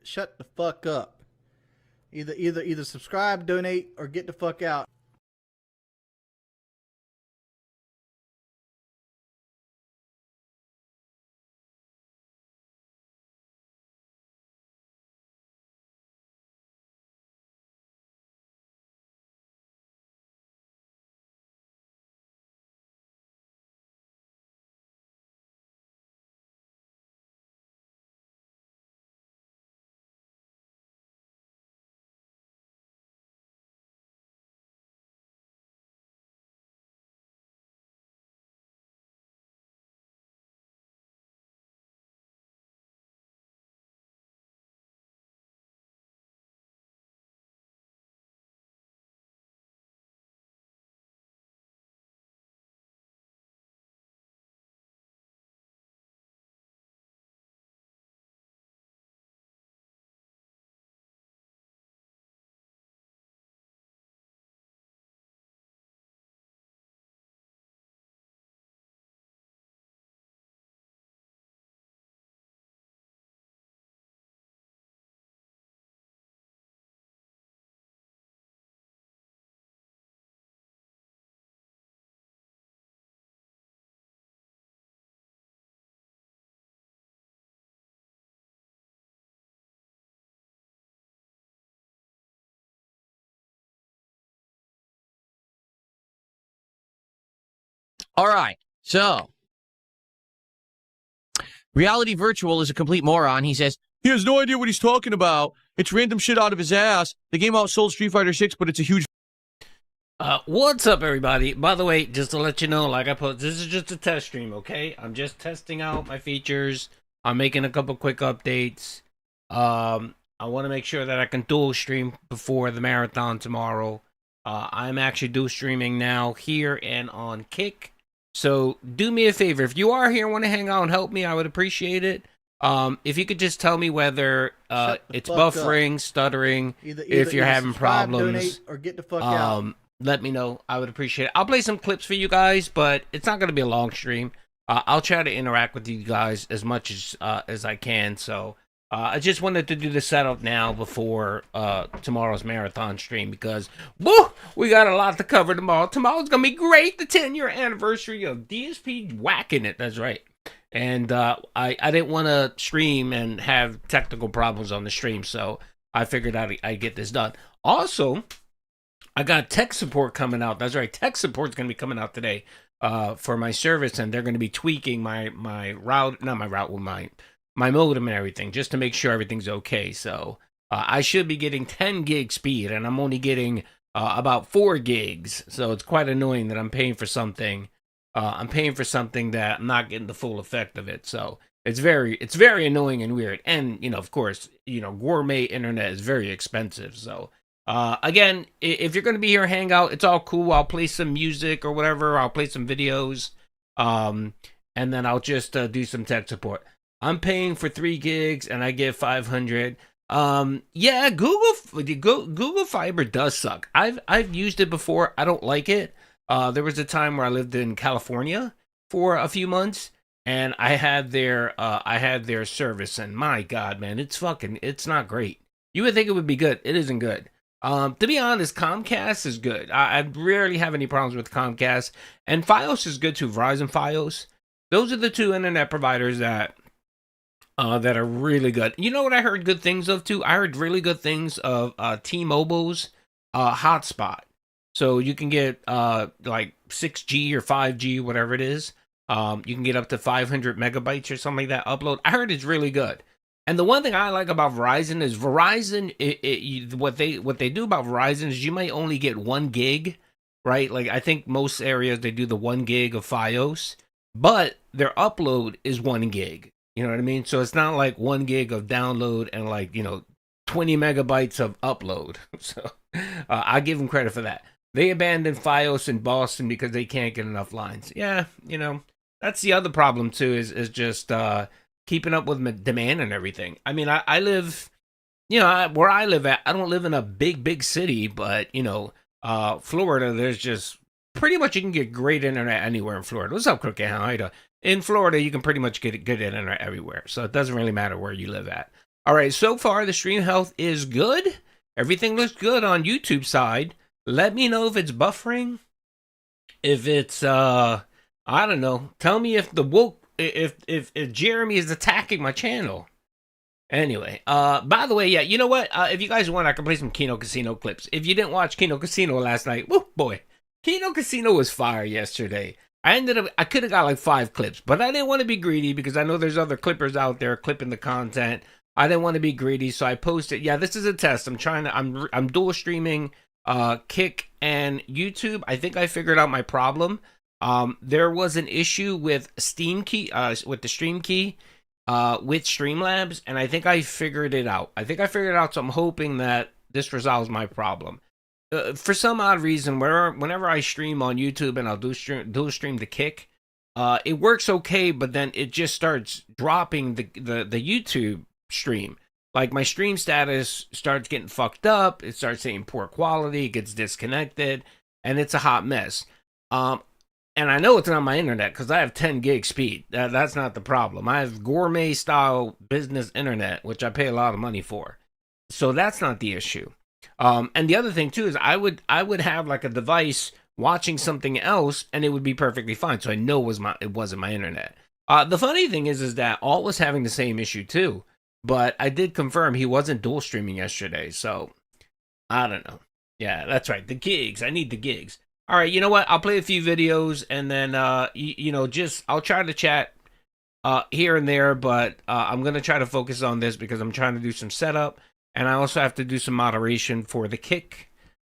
shut the fuck up. Either subscribe, donate, or get the fuck out. All right, so Reality Virtual is a complete moron. He says he has no idea what he's talking about. It's random shit out of his ass. The game outsold Street Fighter 6, but it's a huge... What's up, everybody? By the way, just to let you know, like I put, this is just a test stream, okay? I'm just testing out my features. I'm making a couple quick updates. I want to make sure that I can dual stream before the marathon tomorrow. I'm actually dual streaming now here and on Kick. So do me a favor. If you are here and want to hang out and help me, I would appreciate it. If you could just tell me whether it's buffering, stuttering, if you're having problems, donate, or get the fuck out. Let me know. I would appreciate it. I'll play some clips for you guys, but it's not going to be a long stream. I'll try to interact with you guys as much as I can. So I just wanted to do the setup now before tomorrow's marathon stream because, woo, we got a lot to cover tomorrow. Tomorrow's going to be great. The 10-year anniversary of DSP whacking it. That's right. And I didn't want to stream and have technical problems on the stream, so I figured I'd get this done. Also, I got tech support coming out. That's right. Tech support's going to be coming out today for my service, and they're going to be tweaking my route, not my route, with my modem and everything, just to make sure everything's okay. So I should be getting 10 gig speed, and I'm only getting about 4 gigs. So it's quite annoying that I'm paying for something. I'm paying for something that I'm not getting the full effect of it. So it's very annoying and weird. And, of course, gourmet internet is very expensive. So again, if you're going to be here, hang out. It's all cool. I'll play some music or whatever. I'll play some videos. And then I'll just do some tech support. I'm paying for 3 gigs and I get 500. Yeah, Google Fiber does suck. I've used it before. I don't like it. There was a time where I lived in California for a few months, and I had their service, and my God, man, it's not great. You would think it would be good. It isn't good. To be honest, Comcast is good. I rarely have any problems with Comcast, and Fios is good too. Verizon Fios. Those are the 2 internet providers that are really good. You know what I heard good things of too? I heard really good things of T-Mobile's hotspot. So you can get like 6G or 5G, whatever it is. You can get up to 500 megabytes or something like that upload. I heard it's really good. And the one thing I like about Verizon is what they do about Verizon is you might only get 1 gig, right? Like I think most areas they do the 1 gig of Fios, but their upload is 1 gig. You know what I mean? So it's not like 1 gig of download and 20 megabytes of upload. So I give them credit for that. They abandoned Fios in Boston because they can't get enough lines. Yeah, that's the other problem too, is just keeping up with demand and everything. I mean, I live, where I live at, I don't live in a big city, but, Florida, there's just pretty much you can get great internet anywhere in Florida. What's up, Crooked? How you doing? In Florida, you can pretty much get good internet everywhere. So it doesn't really matter where you live at. All right, so far the stream health is good. Everything looks good on YouTube side. Let me know if it's buffering. If it's I don't know. Tell me if the woke if Jeremy is attacking my channel. Anyway, by the way, yeah, you know what? If you guys want, I can play some Kino Casino clips. If you didn't watch Kino Casino last night, woo boy, Kino Casino was fire yesterday. I could have got like 5 clips, but I didn't want to be greedy because I know there's other clippers out there clipping the content. I didn't want to be greedy, so I posted. Yeah, this is a test. I'm dual streaming Kick and YouTube. I think I figured out my problem. There was an issue with Steam key, with the stream key, with Streamlabs, and I think I figured it out. So I'm hoping that this resolves my problem. For some odd reason, whenever I stream on YouTube and I'll dual stream the Kick, it works okay, but then it just starts dropping the YouTube stream. Like my stream status starts getting fucked up. It starts saying poor quality. It gets disconnected, and it's a hot mess. And I know it's not my internet because I have 10 gig speed. That's not the problem. I have gourmet style business internet, which I pay a lot of money for. So that's not the issue. And the other thing too is I would have like a device watching something else, and it would be perfectly fine. So I know it wasn't my internet. The funny thing is that Alt was having the same issue too. But I did confirm he wasn't dual streaming yesterday, so I don't know. Yeah, that's right. The gigs. I need the gigs. All right, you know what? I'll play a few videos, and then I'll try to chat here and there, but I'm gonna try to focus on this because I'm trying to do some setup, and I also have to do some moderation for the Kick,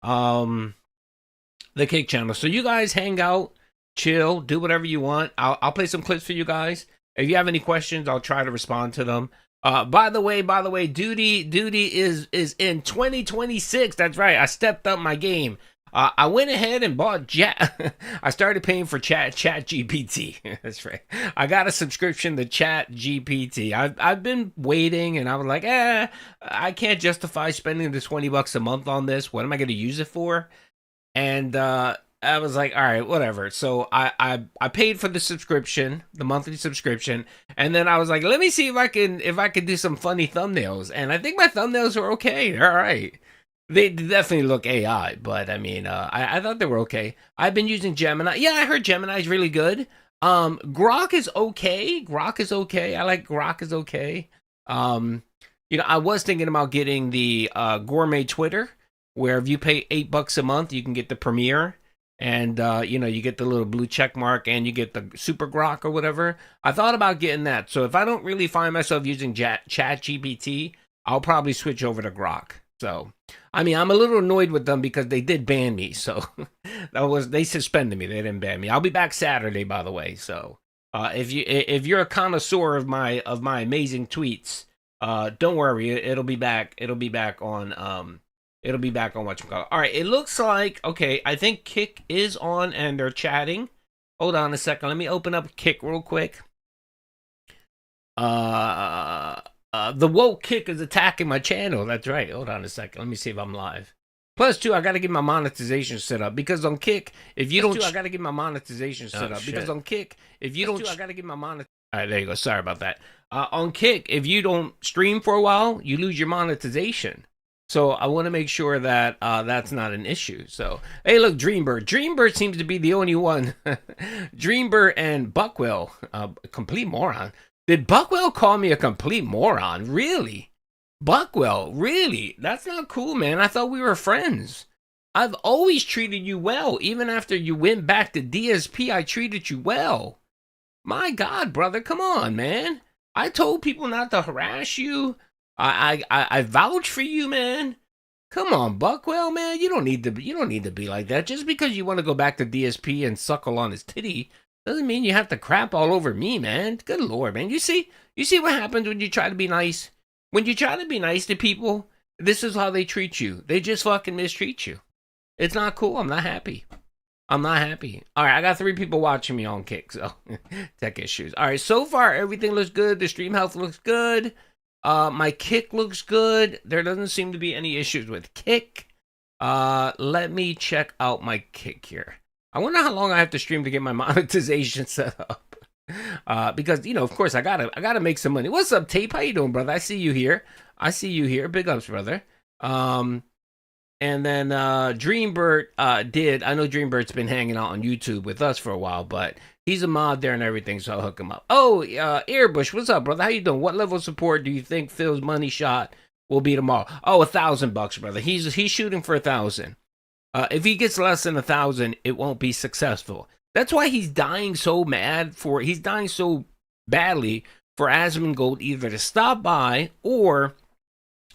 channel. So you guys hang out, chill, do whatever you want. I'll play some clips for you guys. If you have any questions, I'll try to respond to them. By the way, duty is in 2026. That's right. I stepped up my game. I went ahead and bought I started paying for Chat GPT. That's right. I got a subscription to Chat GPT. I've been waiting, and I was like, I can't justify spending the $20 a month on this. What am I going to use it for? And I was like, all right, whatever. So I paid for the subscription, the monthly subscription, and then I was like, let me see if I can do some funny thumbnails. And I think my thumbnails were okay. They're all right. They definitely look AI, but I mean, I thought they were okay. I've been using Gemini. Yeah, I heard Gemini is really good. Grok is okay. I like Grok is okay. I was thinking about getting the gourmet Twitter, where if you pay $8 a month, you can get the Premiere. And, you get the little blue check mark and you get the super grok or whatever. I thought about getting that. So if I don't really find myself using Chat GPT, I'll probably switch over to Grok. So, I mean, I'm a little annoyed with them because they did ban me. So they suspended me. They didn't ban me. I'll be back Saturday, by the way. So if you're a connoisseur of my amazing tweets, don't worry. It'll be back. It'll be back on whatchamacallit. All right, it looks like, okay, I think Kick is on and they're chatting. Hold on a second. Let me open up Kick real quick. The woke Kick is attacking my channel. That's right. Hold on a second. Let me see if I'm live. Plus, too, I got to get my monetization set up because on Kick, if you don't, I got to get my monetization set up because on Kick, if you don't, I got to get my monetization. All right, there you go. Sorry about that. On Kick, if you don't stream for a while, you lose your monetization. So I want to make sure that that's not an issue. So, hey, look, Dreambird seems to be the only one. Dreambird and Buckwell, complete moron. Did Buckwell call me a complete moron? Really? Buckwell, really? That's not cool, man. I thought we were friends. I've always treated you well. Even after you went back to DSP, I treated you well. My God, brother, come on, man. I told people not to harass you. I vouch for you, man. Come on, Buckwell, man. You don't need to be like that. Just because you want to go back to DSP and suckle on his titty doesn't mean you have to crap all over me, man. Good Lord, man. You see what happens when you try to be nice? When you try to be nice to people, this is how they treat you. They just fucking mistreat you. It's not cool. I'm not happy. All right, I got 3 people watching me on Kick, so tech issues. All right, so far everything looks good. The stream health looks good. My Kick looks good. There doesn't seem to be any issues with Kick. Let me check out my Kick here. I wonder how long I have to stream to get my monetization set up. Because of course I gotta make some money. What's up, Tape? How you doing, brother? I see you here. Big ups, brother. And then Dreambird did. I know Dreambird's been hanging out on YouTube with us for a while, but he's a mod there and everything, so I'll hook him up. Oh, Airbush, what's up, brother? How you doing? What level of support do you think Phil's money shot will be tomorrow? Oh, $1,000, brother. He's shooting for 1,000. If he gets less than 1,000, it won't be successful. That's why he's dying so badly for Asmongold either to stop by or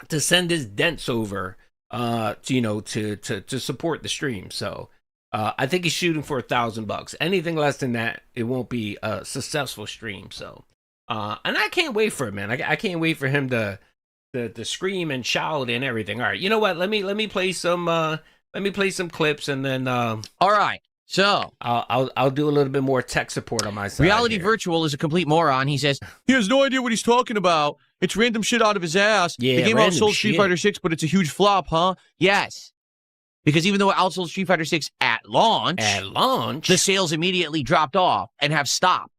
to send his dents over to support the stream. So I think he's shooting for $1,000. Anything less than that, it won't be a successful stream. So and I can't wait for it, man. I can't wait for him to scream and shout and everything. All right, you know what? Let me play some clips and then All right. So I'll do a little bit more tech support on my side. Reality here. Virtual is a complete moron. He says he has no idea what he's talking about. It's random shit out of his ass. Yeah, the game random outsold Street shit. Fighter 6, but it's a huge flop, huh? Yes. Because even though it outsold Street Fighter 6 at launch, the sales immediately dropped off and have stopped.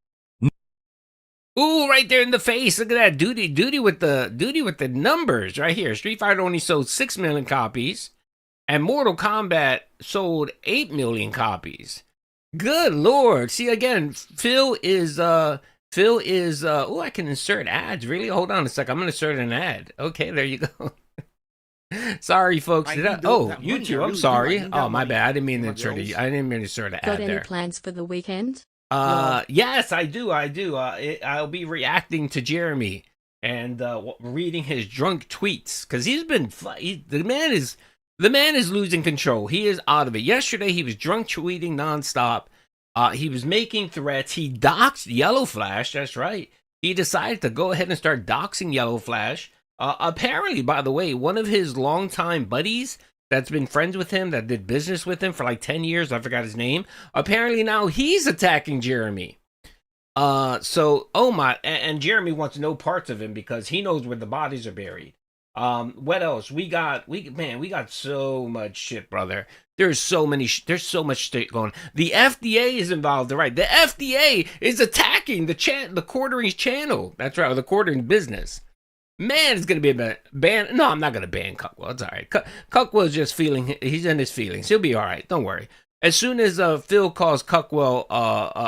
Ooh, right there in the face. Look at that. Duty with the numbers right here. Street Fighter only sold 6 million copies. And Mortal Kombat sold 8 million copies. Good Lord. See, again, Phil is, I can insert ads. Really? Hold on a sec. I'm going to insert an ad. Okay, there you go. Sorry, folks. YouTube. I'm sorry. Oh, my bad. I didn't mean to insert it. I didn't mean to insert an ad Got there. any plans for the weekend? Yes, I do. I'll be reacting to Jeremy and reading his drunk tweets because the man is losing control. He is out of it. Yesterday, he was drunk tweeting nonstop. He was making threats. He doxed Yellow Flash. That's right. He decided to go ahead and start doxing Yellow Flash. Apparently, by the way, one of his longtime buddies that's been friends with him, that did business with him for like 10 years, I forgot his name. Apparently now he's attacking Jeremy. And Jeremy wants no parts of him because he knows where the bodies are buried. What else? We got so much shit, brother. There's so much shit going. The FDA is involved, right? The FDA is attacking the quartering channel. That's right, the quartering business. Man, it's gonna be a ban. No, I'm not gonna ban Cuckwell. It's all right. Cuckwell's just he's in his feelings. He'll be all right. Don't worry. As soon as Phil calls Cuckwell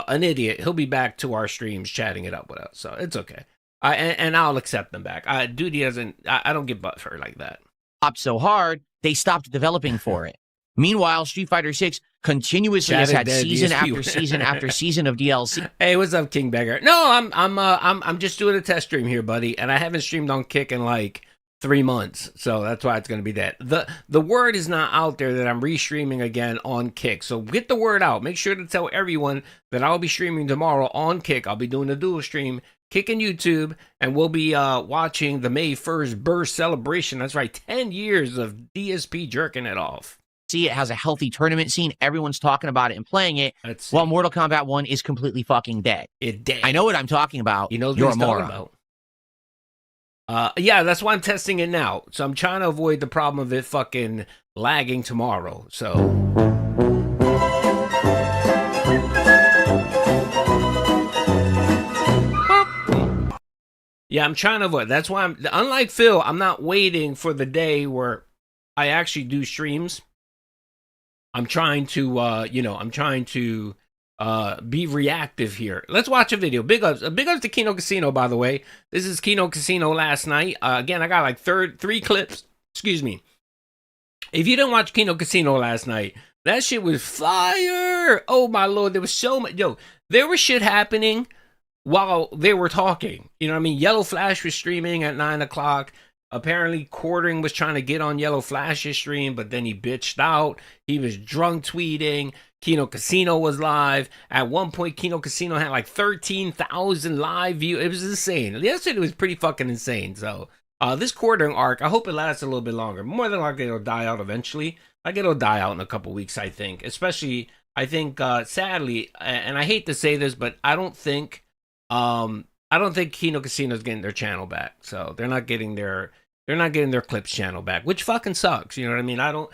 an idiot, he'll be back to our streams chatting it up with us. So it's okay. And I'll accept them back. Duty doesn't. I don't get butt for like that. Up so hard, they stopped developing for it. Meanwhile, Street Fighter 6 continuously has had season after season after season of DLC. Hey, what's up, King Beggar? No, I'm just doing a test stream here, buddy, and I haven't streamed on Kick in like 3 months, so that's why it's going to be that. The word is not out there that I'm restreaming again on Kick, so get the word out. Make sure to tell everyone that I'll be streaming tomorrow on Kick. I'll be doing a dual stream, Kick and YouTube, and we'll be watching the May 1st Burst celebration. That's right, 10 years of DSP jerking it off. See, it has a healthy tournament scene. Everyone's talking about it and playing it, while Mortal Kombat 1 is completely fucking dead. It dead. I know what I'm talking about. You know what You're a he's talking moron. about. Yeah, that's why I'm testing it now. So I'm trying to avoid the problem of it fucking lagging tomorrow. So. Yeah, I'm trying to avoid. That's why unlike Phil, I'm not waiting for the day where I actually do streams. I'm trying to, be reactive here. Let's watch a video. Big ups to Kino Casino, by the way. This is Kino Casino last night. Again, I got like 3 clips. Excuse me. If you didn't watch Kino Casino last night, that shit was fire. Oh my Lord, there was so much. There was shit happening while they were talking. You know what I mean? Yellow Flash was streaming at 9 o'clock. Apparently, Quartering was trying to get on Yellow Flash's stream, but then he bitched out. He was drunk tweeting. Kino Casino was live. At one point, Kino Casino had like 13,000 live views. It was insane. Yesterday was pretty fucking insane. So, this Quartering arc, I hope it lasts a little bit longer. More than likely, it'll die out eventually. Like, it'll die out in a couple weeks, I think. Especially, I think, sadly, and I hate to say this, but I don't think Kino Casino's getting their channel back. So they're not getting their clips channel back, which fucking sucks. You know what I mean? I don't.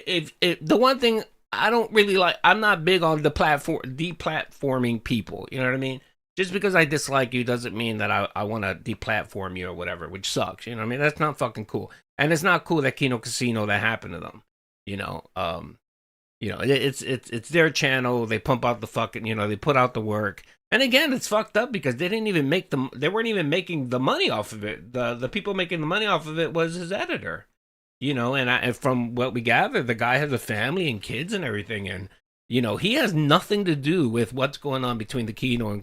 If the one thing I don't really like, I'm not big on deplatforming people. You know what I mean? Just because I dislike you doesn't mean that I want to deplatform you or whatever, which sucks. You know what I mean? That's not fucking cool. And it's not cool that Kino Casino that happened to them. It's their channel. They pump out the fucking, they put out the work. And again, it's fucked up because they didn't even they weren't even making the money off of it. The people making the money off of it was his editor. And from what we gather, the guy has a family and kids and everything, and he has nothing to do with what's going on between the Kino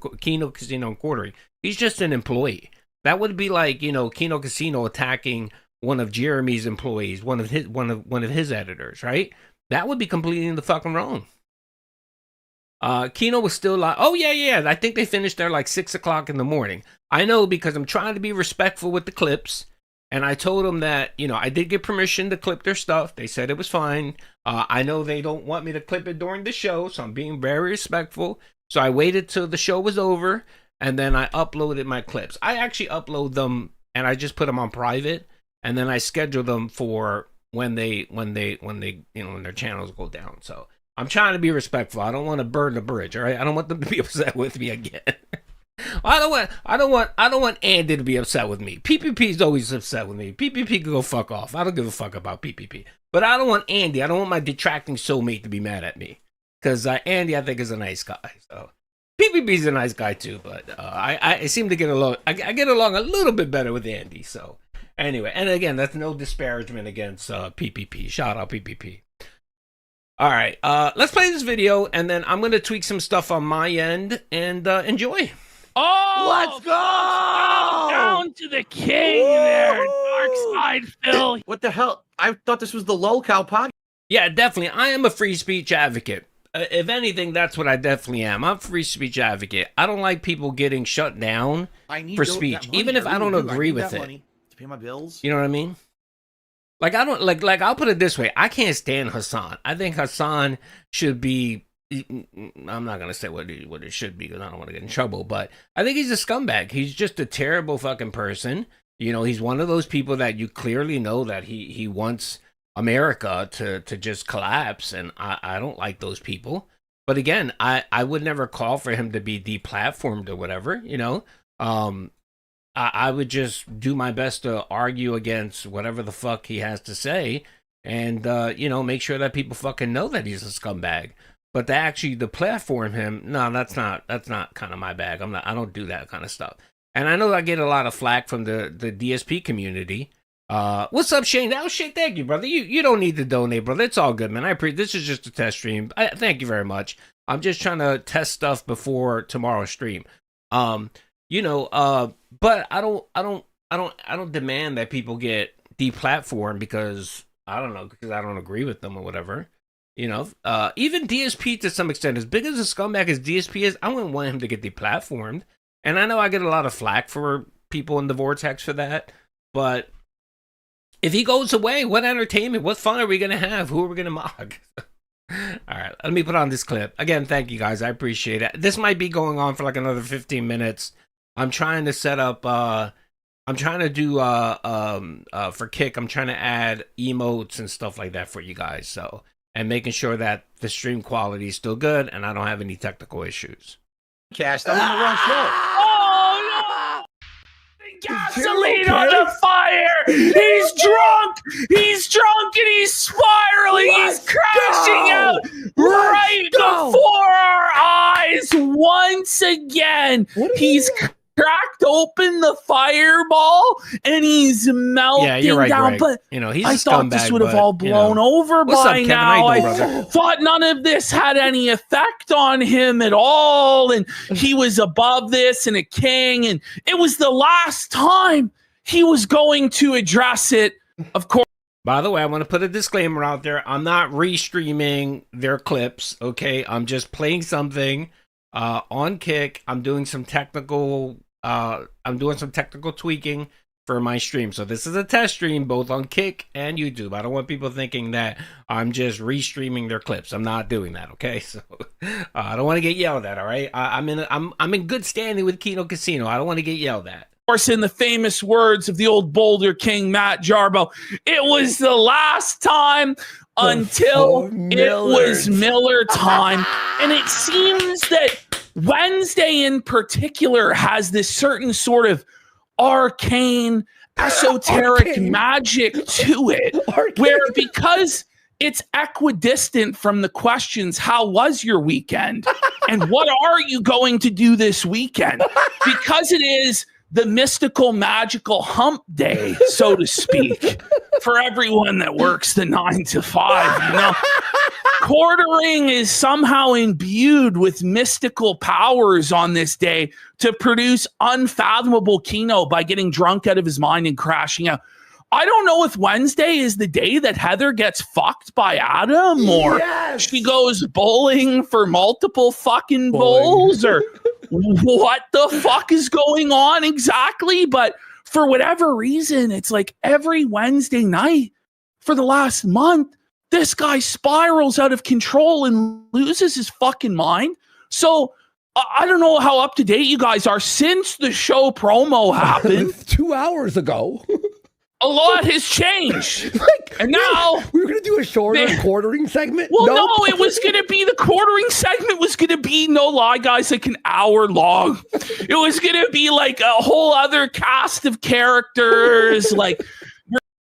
Casino and Quartery. He's just an employee. That would be like Kino Casino attacking one of Jeremy's employees, one of his editors, right? That would be completely in the fucking wrong. Kino was still like, oh yeah, I think they finished there like 6 o'clock in the morning. I know because I'm trying to be respectful with the clips. And I told them that, I did get permission to clip their stuff. They said it was fine. I know they don't want me to clip it during the show, so I'm being very respectful. So I waited till the show was over, and then I uploaded my clips. I actually upload them, and I just put them on private, and then I schedule them for when their channels go down. So I'm trying to be respectful. I don't want to burn the bridge, all right? I don't want them to be upset with me again. I don't want Andy to be upset with me. PPP's always upset with me. PPP can go fuck off. I don't give a fuck about PPP. But I don't want Andy. I don't want my detracting soulmate to be mad at me. Because Andy, I think, is a nice guy. So PPP's a nice guy too. But I seem to get along. I get along a little bit better with Andy. So anyway, and again, that's no disparagement against PPP. Shout out PPP. All right, let's play this video, and then I'm gonna tweak some stuff on my end and enjoy. Oh, Let's go! Down to the king there, Dark Side Phil. What the hell? I thought this was the lolcow podcast. Yeah, definitely. I am a free speech advocate. If anything, that's what I definitely am. I'm a free speech advocate. I don't like people getting shut down for speech, even if I don't agree with it. Money to pay my bills. You know what I mean? Like I don't like. I'll put it this way: I can't stand Hassan. I think Hassan should be. I'm not gonna say what it should be because I don't want to get in trouble. But I think he's a scumbag. He's just a terrible fucking person. He's one of those people that you clearly know that he wants America to just collapse, and I don't like those people. But again, I would never call for him to be deplatformed or whatever. I would just do my best to argue against whatever the fuck he has to say, and make sure that people fucking know that he's a scumbag. But to platform him, no, that's not kind of my bag. I don't do that kind of stuff. And I know I get a lot of flack from the DSP community. What's up, Shane? Oh shit, thank you, brother. You don't need to donate, brother. It's all good, man. This is just a test stream. Thank you very much. I'm just trying to test stuff before tomorrow's stream. But I don't demand that people get deplatformed because I don't agree with them or whatever. Even DSP to some extent, as big as a scumbag as DSP is, I wouldn't want him to get deplatformed. And I know I get a lot of flack for people in the vortex for that, but if he goes away, what entertainment, what fun are we going to have? Who are we going to mock? All right, let me put on this clip. Again, thank you guys. I appreciate it. This might be going on for like another 15 minutes. I'm trying to set up, I'm trying to do, for Kick, I'm trying to add emotes and stuff like that for you guys. So, and making sure that the stream quality is still good and I don't have any technical issues. Cast, I'm on the wrong show. Oh no! Gasoline on the fire! He's drunk! He's drunk and he's spiraling! He's crashing out right before our eyes once again! He's cracked open the fireball and he's melting down. But he's I thought this would have all blown over by now. I thought none of this had any effect on him at all, and he was above this and a king, and it was the last time he was going to address it. Of course. By the way, I want to put a disclaimer out there. I'm not restreaming their clips. Okay, I'm just playing something on Kick. I'm doing some technical tweaking for my stream. So this is a test stream both on Kick and YouTube. I don't want people thinking that I'm just restreaming their clips. I'm not doing that, okay? So I don't want to get yelled at, all right? I'm in good standing with Kino Casino. I don't want to get yelled at. Of course, in the famous words of the old Boulder King, Matt Jarbo, it was the last time until it was Miller time. And it seems that Wednesday in particular has this certain sort of arcane, esoteric magic to it, where because it's equidistant from the questions, how was your weekend? And what are you going to do this weekend? Because it is the mystical, magical hump day, so to speak, for everyone that works the 9 to 5, you know? Quartering is somehow imbued with mystical powers on this day to produce unfathomable Kino by getting drunk out of his mind and crashing out. I don't know if Wednesday is the day that Heather gets fucked by Adam, or she goes bowling for multiple fucking bowls, or what the fuck is going on exactly. But for whatever reason, it's like every Wednesday night for the last month, this guy spirals out of control and loses his fucking mind. So I don't know how up to date you guys are since the show promo happened. 2 hours ago. A lot has changed. And now we were going to do a shorter quartering segment. Well, no, it was going to be the quartering segment was going to be, no lie, guys, like an hour long. It was going to be like a whole other cast of characters. Like,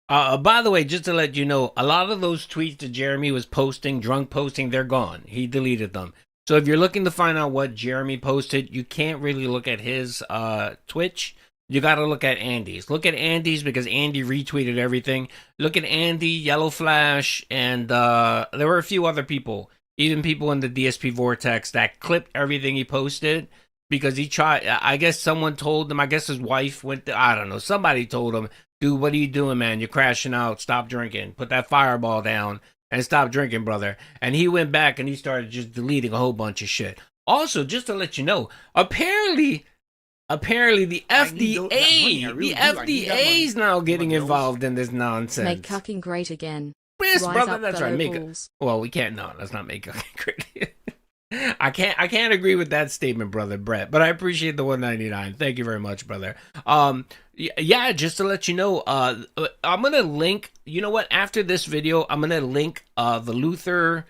by the way, just to let you know, a lot of those tweets that Jeremy was posting, drunk posting, they're gone. He deleted them. So if you're looking to find out what Jeremy posted, you can't really look at his Twitch. You got to look at Andy's. Look at Andy's because Andy retweeted everything. Look at Andy, Yellow Flash, and there were a few other people, even people in the DSP Vortex that clipped everything he posted because he tried. I guess someone told him, I guess his wife went to, I don't know, somebody told him, dude, what are you doing, man? You're crashing out. Stop drinking. Put that fireball down and stop drinking, brother. And he went back and he started just deleting a whole bunch of shit. Also, just to let you know, apparently the FDA is now getting involved in this nonsense. Make cucking great again. Yes, Rise brother, up, that's fellow right. Make it. bulls. Well, we can't. No, let's not make cucking great. I can't agree with that statement, brother Brett. But I appreciate the 199. Thank you very much, brother. Yeah, just to let you know, I'm gonna link. You know what? After this video, I'm gonna link the Luther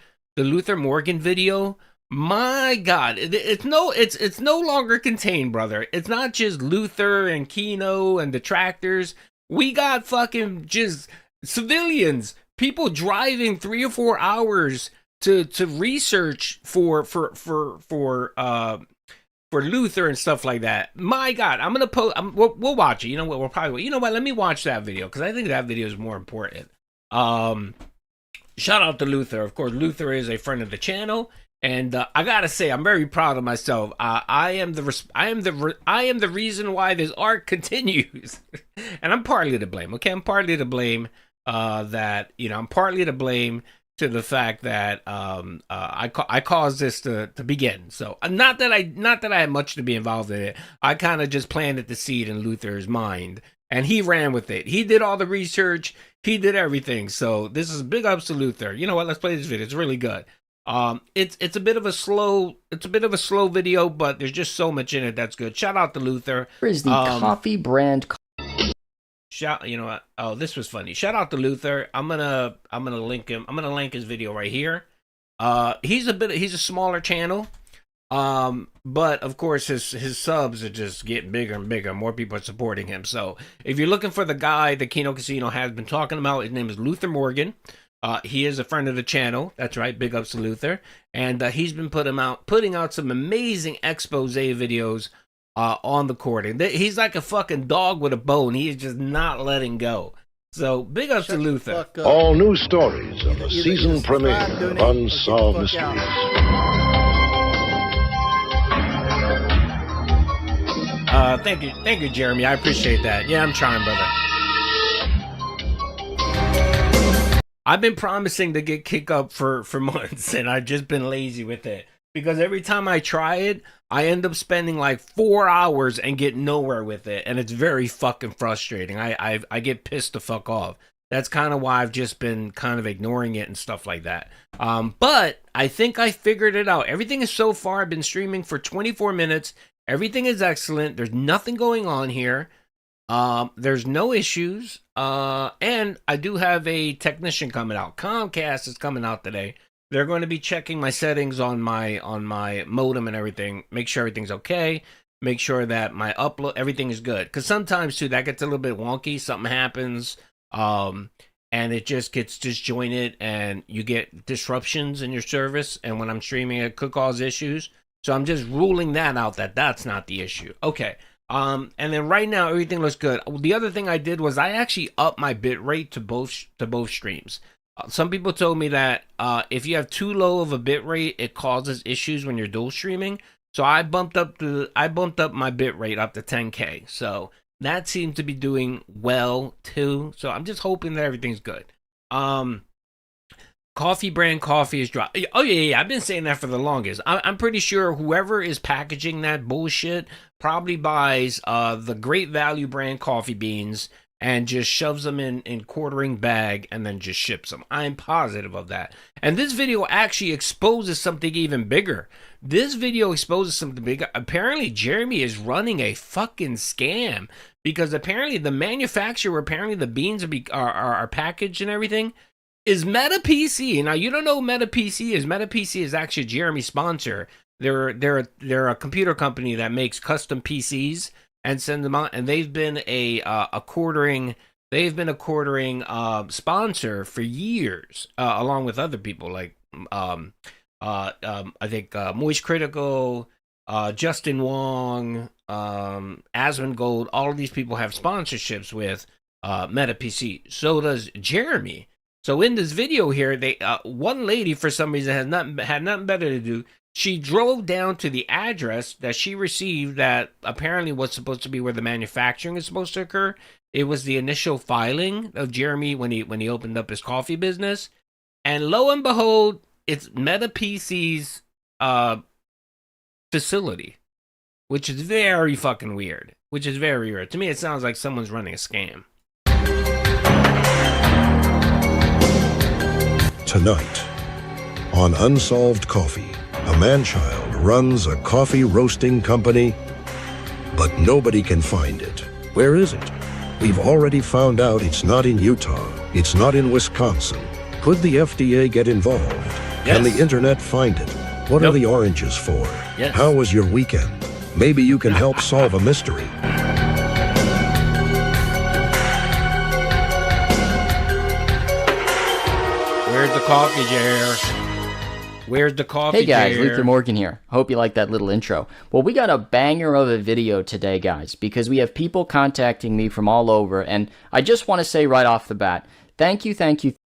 Morgan video. My God, it's no longer contained, brother. It's not just Luther and Kino and Detractors. We got fucking just civilians, people driving 3 or 4 hours to research for Luther and stuff like that. My God, I'm gonna post. We'll watch it. You know what? We'll probably. You know what? Let me watch that video because I think that video is more important. Shout out to Luther. Of course, Luther is a friend of the channel. And I gotta say, I'm very proud of myself. I am the reason why this art continues, and I'm partly to blame. Okay, I'm partly to blame. I'm partly to blame to the fact that I caused this to begin. So not that I had much to be involved in it. I kind of just planted the seed in Luther's mind, and he ran with it. He did all the research. He did everything. So this is big ups to Luther. You know what? Let's play this video. It's really good. It's a bit of a slow video, but there's just so much in it that's good. Shout out to Luther. Here is the coffee brand. You know what? Oh, this was funny. Shout out to Luther. I'm gonna link him. I'm gonna link his video right here. He's a smaller channel. But of course his subs are just getting bigger and bigger. More people are supporting him. So if you're looking for the guy that Kino Casino has been talking about, his name is Luther Morgan. He is a friend of the channel. That's right. Big ups to Luther. And he's been putting out some amazing expose videos on the courting. He's like a fucking dog with a bone. He is just not letting go. So big ups to Luther. All new stories of the season premiere of Unsolved Mysteries. Thank you, Jeremy. I appreciate that. Yeah, I'm trying, brother. I've been promising to get Kick Up for months, and I've just been lazy with it. Because every time I try it, I end up spending like 4 hours and get nowhere with it, and it's very fucking frustrating. I get pissed the fuck off. That's kind of why I've just been kind of ignoring it and stuff like that. But I think I figured it out. Everything is so far. I've been streaming for 24 minutes. Everything is excellent. There's nothing going on here. There's no issues. And I do have a technician coming out. Comcast is coming out today. They're going to be checking my settings on my modem and everything. Make sure everything's okay. Make sure that my upload, everything is good. Because sometimes too, that gets a little bit wonky. Something happens, and it just gets disjointed, and you get disruptions in your service. And when I'm streaming, it could cause issues. So I'm just ruling that out. That's not the issue. Okay. And then right now everything looks good. The other thing I did was I actually upped my bit rate to both streams. Some people told me that if you have too low of a bit rate, it causes issues when you're dual streaming. So I bumped up my bit rate up to 10K. So that seems to be doing well too. So I'm just hoping that everything's good. Coffee brand coffee is dry. Oh yeah. I've been saying that for the longest. I'm pretty sure whoever is packaging that bullshit probably buys the Great Value brand coffee beans and just shoves them in quartering bag and then just ships them. I'm positive of that. And this video actually exposes something even bigger. This video exposes something bigger. Apparently, Jeremy is running a fucking scam because apparently the manufacturer, the beans are packaged and everything, is Meta PC. Now, you don't know who Meta PC is. Meta PC is actually Jeremy's sponsor. They're a computer company that makes custom PCs and send them out, and they've been a quartering sponsor for years, along with other people like I think Moist Critical, Justin Wong, Asmongold. All of these people have sponsorships with Meta PC. So does Jeremy. So in this video here, they one lady for some reason had nothing better to do. She drove down to the address that she received that apparently was supposed to be where the manufacturing is supposed to occur. It was the initial filing of Jeremy when he opened up his coffee business. And lo and behold, it's Meta PC's facility, which is very fucking weird. To me, it sounds like someone's running a scam. Tonight, on Unsolved Coffee, a man-child runs a coffee roasting company, but nobody can find it. Where is it? We've already found out it's not in Utah. It's not in Wisconsin. Could the FDA get involved? Yes. Can the internet find it? What are the oranges for? Yes. How was your weekend? Maybe you can help solve a mystery. Where's the coffee jar? Where's the coffee Hey guys, jar? Luther Morgan here. Hope you like that little intro. Well, we got a banger of a video today, guys, because we have people contacting me from all over, and I just want to say right off the bat, thank you.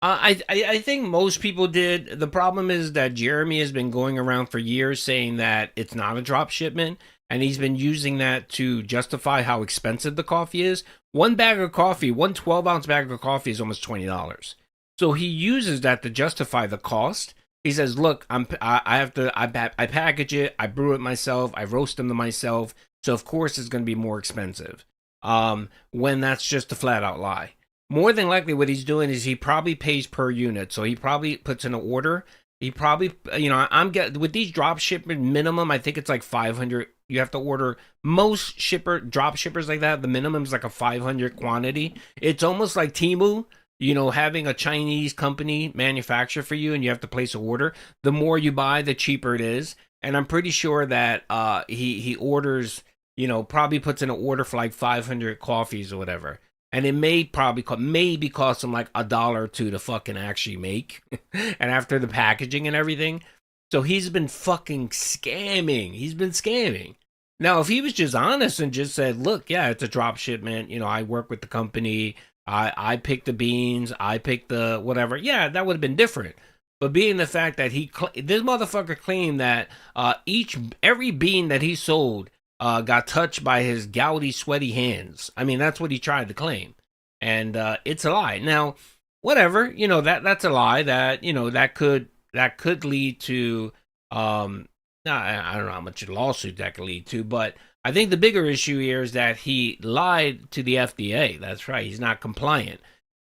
I think most people did. The problem is that Jeremy has been going around for years saying that it's not a drop shipment, and he's been using that to justify how expensive the coffee is. One 12-ounce bag of coffee is almost $20. So he uses that to justify the cost. He says, "Look, I package it, I brew it myself, I roast them myself, so of course it's going to be more expensive." When that's just a flat out lie. More than likely, what he's doing is he probably pays per unit, so he probably puts in an order. He probably, with these drop shipment minimum, I think it's like 500. You have to order most drop shippers like that. The minimum is like a 500 quantity. It's almost like Temu. Having a Chinese company manufacture for you and you have to place an order, the more you buy, the cheaper it is. And I'm pretty sure that he orders, probably puts in an order for like 500 coffees or whatever. And it may cost him like $1 or $2 to fucking actually make. And after the packaging and everything. So he's been fucking scamming. Now, if he was just honest and just said, "Look, yeah, it's a drop shipment. I work with the company. I picked the beans, I picked the whatever," yeah, that would have been different. But being the fact that this motherfucker claimed that every bean that he sold got touched by his gouty, sweaty hands. I mean, that's what he tried to claim, and it's a lie. Now, whatever, that's a lie. That could lead to I don't know how much lawsuit that could lead to, but I think the bigger issue here is that he lied to the FDA. That's right. He's not compliant.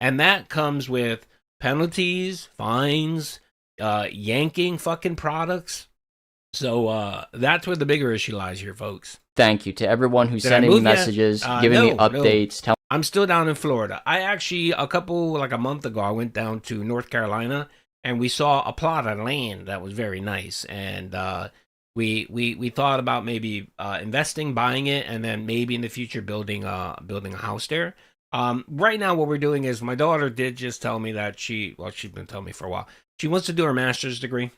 And that comes with penalties, fines, yanking fucking products. So that's where the bigger issue lies here, folks. Thank you to everyone who's sending me messages, giving me updates. I'm still down in Florida. I actually, like a month ago, I went down to North Carolina, and we saw a plot of land that was very nice, and we thought about maybe investing, buying it, and then maybe in the future building a house there. Right now, what we're doing is my daughter did just tell me that she's been telling me for a while. She wants to do her master's degree.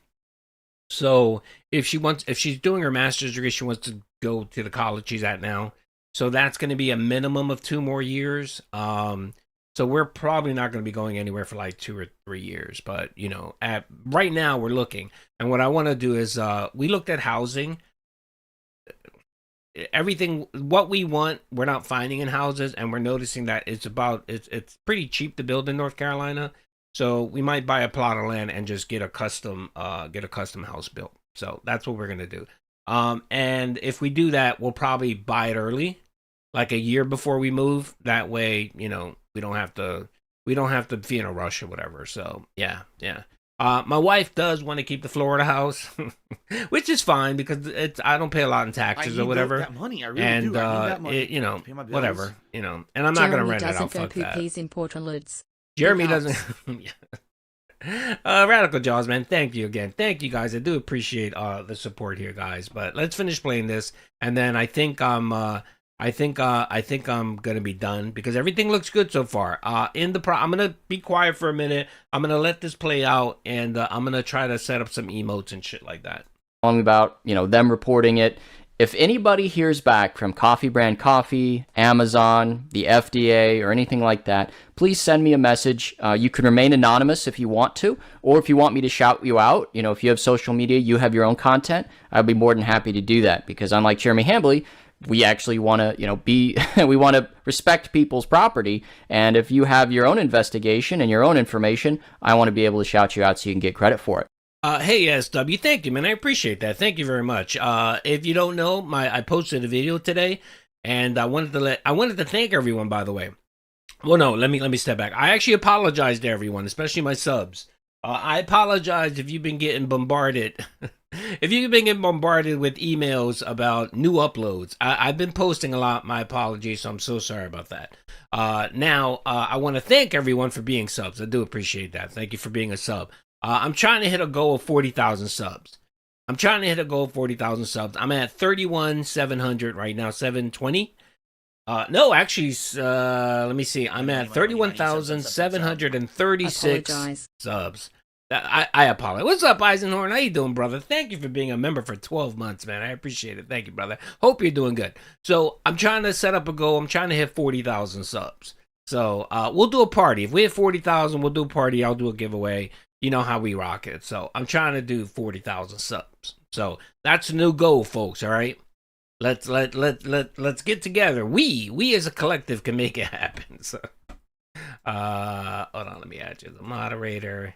So if she's doing her master's degree, she wants to go to the college she's at now. So that's going to be a minimum of 2 more years. So we're probably not going to be going anywhere for like 2 or 3 years. But, you know, right now we're looking. And what I want to do is we looked at housing. Everything, what we want, we're not finding in houses. And we're noticing that it's pretty cheap to build in North Carolina. So we might buy a plot of land and just get a custom house built. So that's what we're going to do. And if we do that, we'll probably buy it early, like a year before we move. That way, you know, we don't have to be in a rush or whatever. So yeah. My wife does want to keep the Florida house, which is fine because I don't pay a lot in taxes or whatever. That money, I really and do. I need that money. you know, Pay my bills. whatever, you know, and I'm not going to rent it out. Fuck that. In Portalods. Jeremy doesn't. Radical Jaws, man. Thank you again. Thank you guys. I do appreciate the support here, guys. But let's finish playing this, and then I think I'm gonna be done because everything looks good so far. I'm gonna be quiet for a minute. I'm gonna let this play out, and I'm gonna try to set up some emotes and shit like that. About, you know, them reporting it. If anybody hears back from Coffee Brand Coffee, Amazon, the FDA, or anything like that, please send me a message. You can remain anonymous if you want to, or if you want me to shout you out, you know, if you have social media, you have your own content, I'd be more than happy to do that. Because unlike Jeremy Hambley, we actually want to, you know, we want to respect people's property. And if you have your own investigation and your own information, I want to be able to shout you out so you can get credit for it. Hey, SW, thank you, man. I appreciate that. Thank you very much. If you don't know, I posted a video today, and I wanted to thank everyone, by the way. Well, no, let me step back. I actually apologize to everyone, especially my subs. I apologize if you've been getting bombarded. If you've been getting bombarded with emails about new uploads. I've been posting a lot. My apologies, so I'm so sorry about that. Now, I want to thank everyone for being subs. I do appreciate that. Thank you for being a sub. I'm trying to hit a goal of 40,000 subs. I'm at 31,700 right now, 720. No, actually, let me see. I'm at 31,736 subs. I apologize. What's up, Eisenhorn? How you doing, brother? Thank you for being a member for 12 months, man. I appreciate it. Thank you, brother. Hope you're doing good. So I'm trying to set up a goal. I'm trying to hit 40,000 subs. So we'll do a party. If we hit 40,000, we'll do a party. I'll do a giveaway. You know how we rock it. So I'm trying to do 40,000 subs. So that's a new goal, folks. All right. Let's get together. We as a collective can make it happen. So hold on, let me add you as a moderator.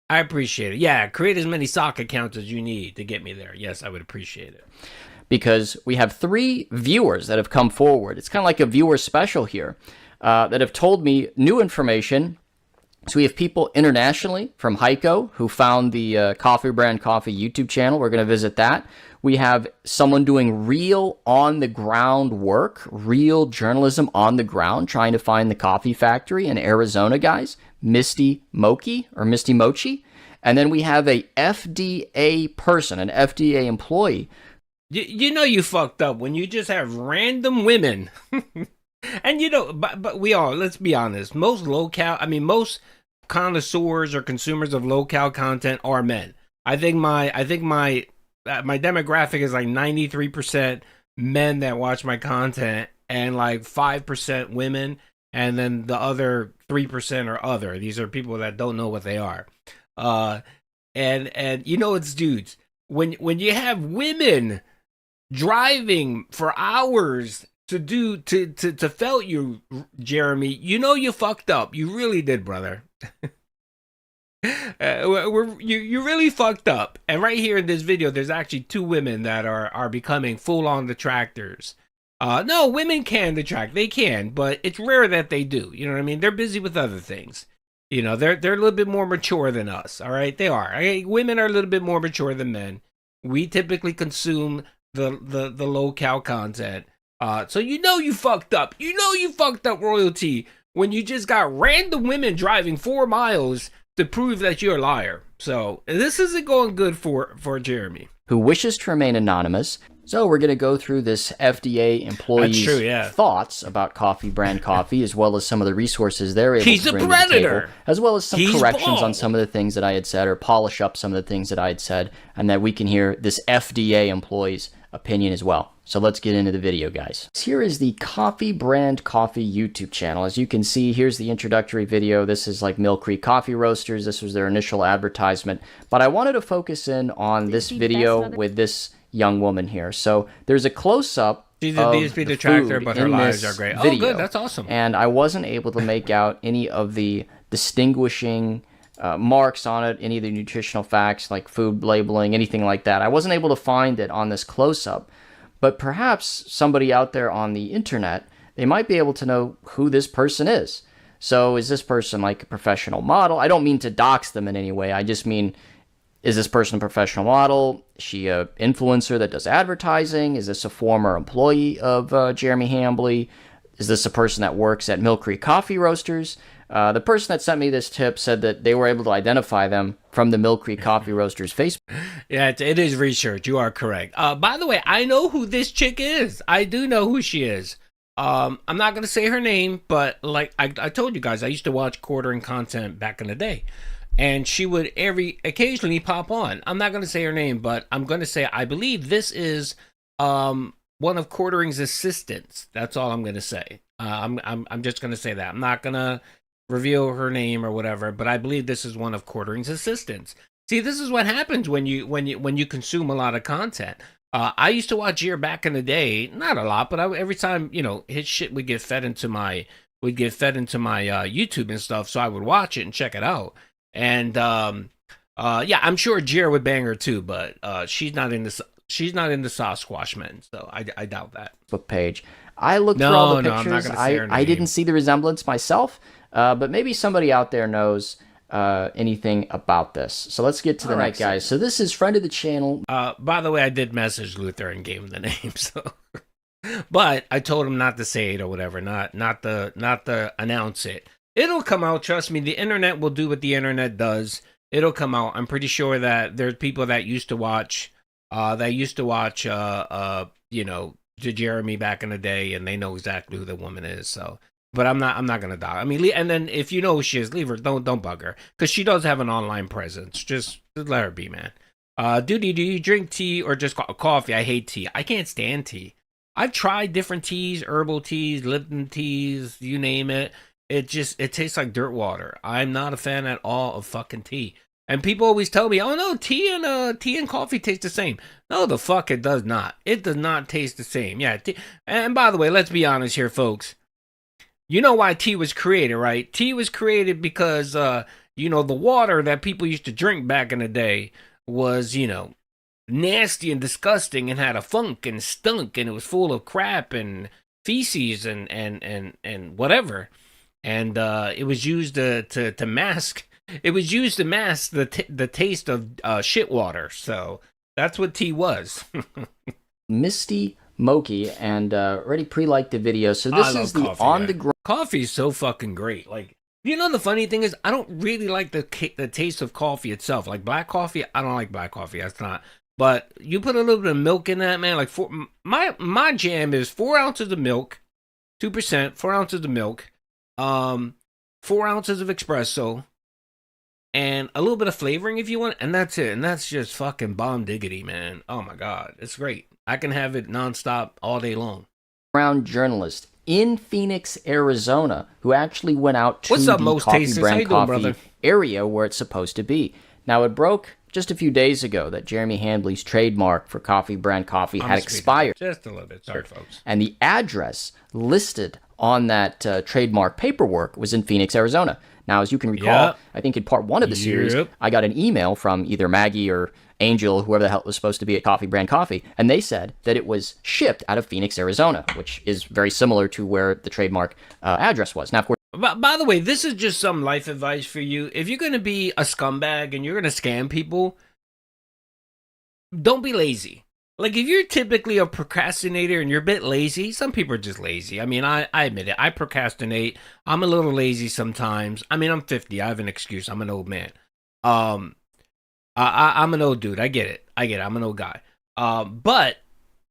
I appreciate it. Yeah, create as many sock accounts as you need to get me there. Yes, I would appreciate it. Because we have 3 viewers that have come forward. It's kind of like a viewer special here that have told me new information. So we have people internationally from Heiko who found the Coffee Brand Coffee YouTube channel. We're going to visit that. We have someone doing real on-the-ground work, real journalism on the ground, trying to find the coffee factory in Arizona, guys. Misty Mochi. And then we have a FDA person, an FDA employee. You know you fucked up when you just have random women. And you know, but we all, let's be honest, most connoisseurs or consumers of low-cal content are men. I think my demographic is like 93% men that watch my content and like 5% women, and then the other 3% are other. These are people that don't know what they are. And you know it's dudes. When you have women driving for hours to felt you, Jeremy, you know you fucked up. You really did, brother. You really fucked up. And right here in this video, there's actually 2 women that are becoming full-on detractors. No, women can detract. They can, but it's rare that they do. You know what I mean? They're busy with other things. You know, they're a little bit more mature than us. All right, they are. Women are a little bit more mature than men. We typically consume the low-cal content. So you know you fucked up. You know you fucked up, royalty, when you just got random women driving 4 miles to prove that you're a liar. So this isn't going good for Jeremy, who wishes to remain anonymous. So we're going to go through this FDA employee's thoughts about Coffee Brand Coffee, as well as some of the resources they're able to bring to the table, as well as some corrections on some of the things that I had said, or polish up some of the things that I had said, and that we can hear this FDA employee's opinion as well. So let's get into the video, guys. Here is the Coffee Brand Coffee YouTube channel. As you can see, here's the introductory video. This is like Mill Creek Coffee Roasters. This was their initial advertisement. But I wanted to focus in on this video with this young woman here. So there's a close-up She's a DSP detractor, but her lives are great. Oh, good. That's awesome. And I wasn't able to make out any of the distinguishing marks on it, any of the nutritional facts like food labeling, anything like that. I wasn't able to find it on this close-up. But perhaps somebody out there on the internet, they might be able to know who this person is. So is this person like a professional model? I don't mean to dox them in any way. I just mean, is this person a professional model? Is she an influencer that does advertising? Is this a former employee of Jeremy Hambley? Is this a person that works at Mill Creek Coffee Roasters? The person that sent me this tip said that they were able to identify them from the Mill Creek Coffee Roasters Facebook. Yeah, it is research. You are correct. By the way, I know who this chick is. I do know who she is. I'm not going to say her name, but like I told you guys, I used to watch quartering content back in the day. And she would occasionally pop on. I'm not going to say her name, but I'm going to say I believe this is one of quartering's assistants. That's all I'm going to say. I'm just going to say that. I'm not going to reveal her name or whatever, but I believe this is one of quartering's assistants. See, this is what happens when you consume a lot of content. I used to watch Jer back in the day, not a lot, but every time his shit would get fed into my YouTube and stuff, so I would watch it and check it out. And yeah, I'm sure Jer would bang her too, but she's not in the Sasquatch men, so I doubt that. Book page. I looked through all the pictures. I didn't see the resemblance myself, but maybe somebody out there knows anything about this. So let's get to the next guys. So this is friend of the channel. By the way, I did message Luther and gave him the name, so but I told him not to say it or whatever, not to announce it. It'll come out. Trust me, the internet will do what the internet does. It'll come out. I'm pretty sure that there's people that used to watch Jeremy back in the day, and they know exactly who the woman is. So, but I'm not gonna die. I mean, and then if you know who she is, leave her. Don't bug her, because she does have an online presence. Just let her be, man. Do you drink tea or just coffee? I hate tea. I can't stand tea. I've tried different teas, herbal teas, Lipton teas, you name it. It tastes like dirt water. I'm not a fan at all of fucking tea. And people always tell me, "Oh no, tea and coffee taste the same." No, the fuck it does not. It does not taste the same. Yeah. And by the way, let's be honest here, folks. You know why tea was created, right? Tea was created because the water that people used to drink back in the day was, nasty and disgusting and had a funk and stunk, and it was full of crap and feces and whatever. And it was used to mask. It was used to mask the taste of shit water. So that's what tea was. Misty Moki, and already pre-liked the video. So this is the on the ground. Coffee is so fucking great. Like, the funny thing is, I don't really like the taste of coffee itself. Like black coffee, I don't like black coffee. That's not. But you put a little bit of milk in that, man. Like my jam is 4 ounces of milk, 2%, 4 ounces of milk. 4 ounces of espresso and a little bit of flavoring if you want, and that's it. And that's just fucking bomb diggity, man. Oh my god, it's great. I can have it nonstop all day long. Ground journalist in Phoenix, Arizona, who actually went out to the Coffee Brand Coffee area where it's supposed to be. Now, it broke just a few days ago that Jeremy Hambley's trademark for Coffee Brand Coffee had expired. Just a little bit. Sorry, folks. And the address listed on that trademark paperwork was in Phoenix, Arizona. Now, as you can recall, I think in part 1 of the series, I got an email from either Maggie or Angel, whoever the hell it was supposed to be at Coffee Brand Coffee, and they said that it was shipped out of Phoenix, Arizona, which is very similar to where the trademark address was. Now, of course, by the way, this is just some life advice for you. If you're going to be a scumbag and you're going to scam people, don't be lazy. Like, if you're typically a procrastinator and you're a bit lazy, some people are just lazy. I mean, I admit it. I procrastinate. I'm a little lazy sometimes. I mean, I'm 50. I have an excuse. I'm an old man. I'm an old dude. I get it. I'm an old guy. But,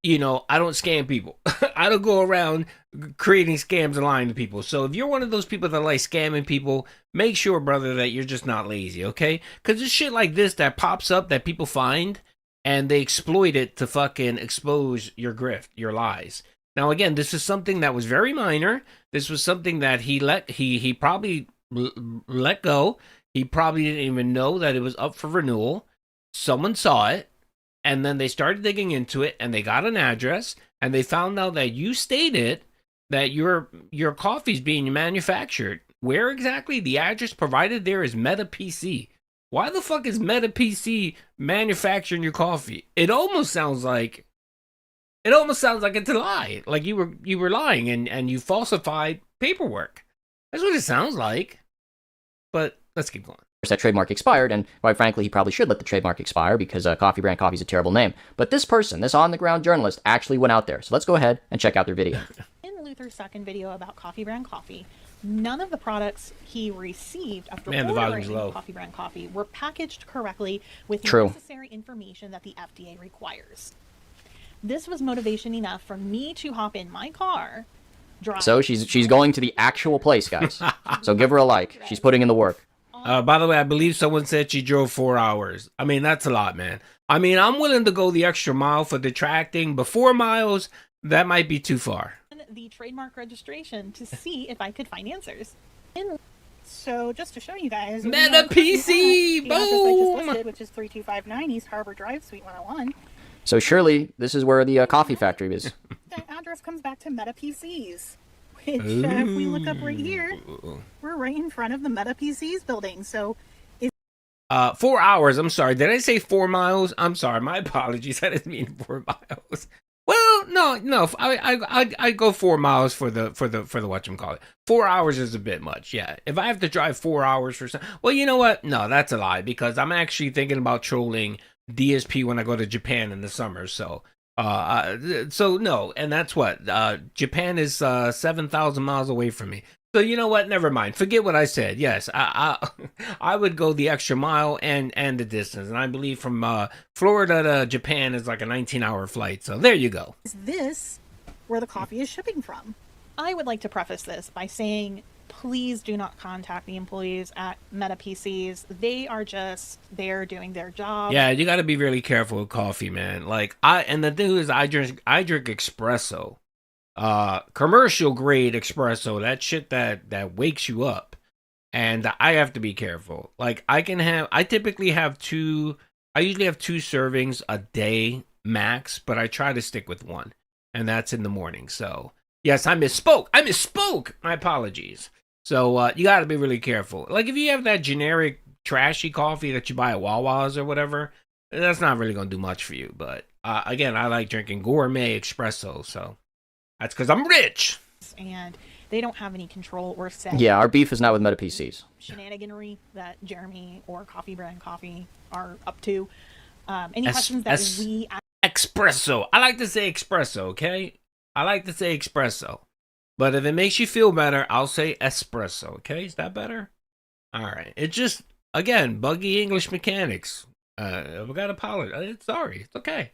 you know, I don't scam people. I don't go around creating scams and lying to people. So if you're one of those people that like scamming people, make sure, brother, that you're just not lazy, okay? Because there's shit like this that pops up that people find, and they exploit it to fucking expose your grift, your lies. Now, again, this is something that was very minor. This was something that he probably let go. He probably didn't even know that it was up for renewal. Someone saw it, and then they started digging into it, and they got an address, and they found out that you stated that your coffee's being manufactured. Where exactly? The address provided there is Meta PC. Why the fuck is Meta PC manufacturing your coffee? It almost sounds like it's a lie. Like you were lying and you falsified paperwork. That's what it sounds like. But let's keep going. That trademark expired, and quite frankly, he probably should let the trademark expire because Coffee Brand Coffee is a terrible name. But this person, this on-the-ground journalist, actually went out there. So let's go ahead and check out their video. In Luther's second video about Coffee Brand Coffee, none of the products he received after ordering Coffee Brand Coffee were packaged correctly with the necessary information that the FDA requires. This was motivation enough for me to hop in my car. So she's going to the actual place, guys. So give her a like. She's putting in the work. By the way, I believe someone said she drove 4 hours. I mean, that's a lot, man. I mean, I'm willing to go the extra mile for detracting, but 4 miles, that might be too far. The trademark registration to see if I could find answers. So just to show you guys, Meta PC, boom! I just listed, which is 3259 East Harbor Drive, Suite 101. So surely this is where the coffee factory is. The address comes back to Meta PCs. Which, if we look up right here, we're right in front of the Meta PCs building. So, 4 hours. I'm sorry. Did I say 4 miles? I'm sorry. My apologies. I didn't mean 4 miles. Well, no. I go 4 miles for the whatchamacallit. 4 hours is a bit much. Yeah. If I have to drive 4 hours for some, well, you know what? No, that's a lie because I'm actually thinking about trolling DSP when I go to Japan in the summer. So no, and that's what Japan is 7,000 miles away from me. So you know what? Never mind. Forget what I said. Yes, I would go the extra mile and the distance, and I believe from Florida to Japan is like a 19-hour flight. So there you go. Is this where the coffee is shipping from? I would like to preface this by saying, please do not contact the employees at Meta PCs. They are just there doing their job. Yeah, you got to be really careful with coffee, man. Like and the thing is, I drink espresso, commercial grade espresso. That shit that wakes you up, and I have to be careful. Like I usually have 2 servings a day max, but I try to stick with 1, and that's in the morning. So yes, I misspoke. My apologies. So you got to be really careful. Like if you have that generic trashy coffee that you buy at Wawa's or whatever, that's not really going to do much for you. But again, I like drinking gourmet espresso. So that's because I'm rich. And they don't have any control or say. Yeah, our beef is not with Meta PCs. Shenaniganery that Jeremy or Coffee Brand Coffee are up to. Any questions that we... Espresso. I like to say espresso, okay? I like to say espresso. But if it makes you feel better, I'll say espresso, okay? Is that better? All right. It just, again, buggy English mechanics. We got to apologize. Sorry. It's okay.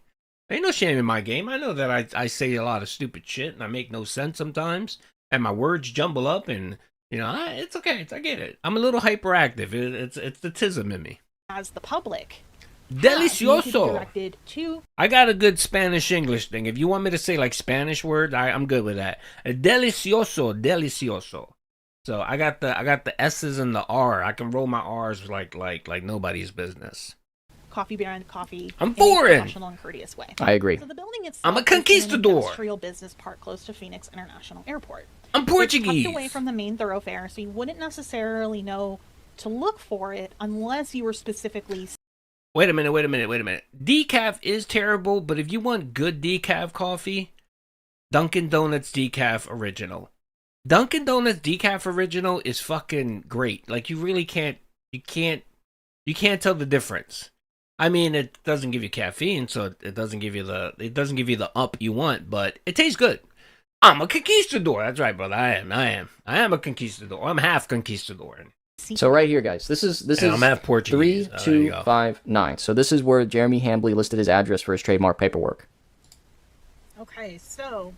Ain't no shame in my game. I know that I say a lot of stupid shit and I make no sense sometimes. And my words jumble up and, you know, it's okay. I get it. I'm a little hyperactive. It's the tism in me. As the public. Delicioso. I got a good Spanish-English thing. If you want me to say like Spanish words, I'm good with that. Delicioso. So I got the S's and the R. I can roll my R's like nobody's business. Coffee Brand Coffee. I'm foreign. In a professional and courteous way. I agree. So the building itself I'm a conquistador. Is an industrial business park close to Phoenix International Airport. I'm Portuguese. It's tucked away from the main thoroughfare, so you wouldn't necessarily know to look for it unless you were specifically. Wait a minute. Decaf is terrible, but if you want good decaf coffee, Dunkin' Donuts Decaf Original. Dunkin' Donuts Decaf Original is fucking great. Like you really can't tell the difference. I mean, it doesn't give you caffeine, so it doesn't give you the up you want, but it tastes good. I'm a conquistador. That's right, brother. I am a conquistador. I'm half conquistador. So right here, guys, this is I'm half Portuguese. 3259. So this is where Jeremy Hambley listed his address for his trademark paperwork. Okay, so.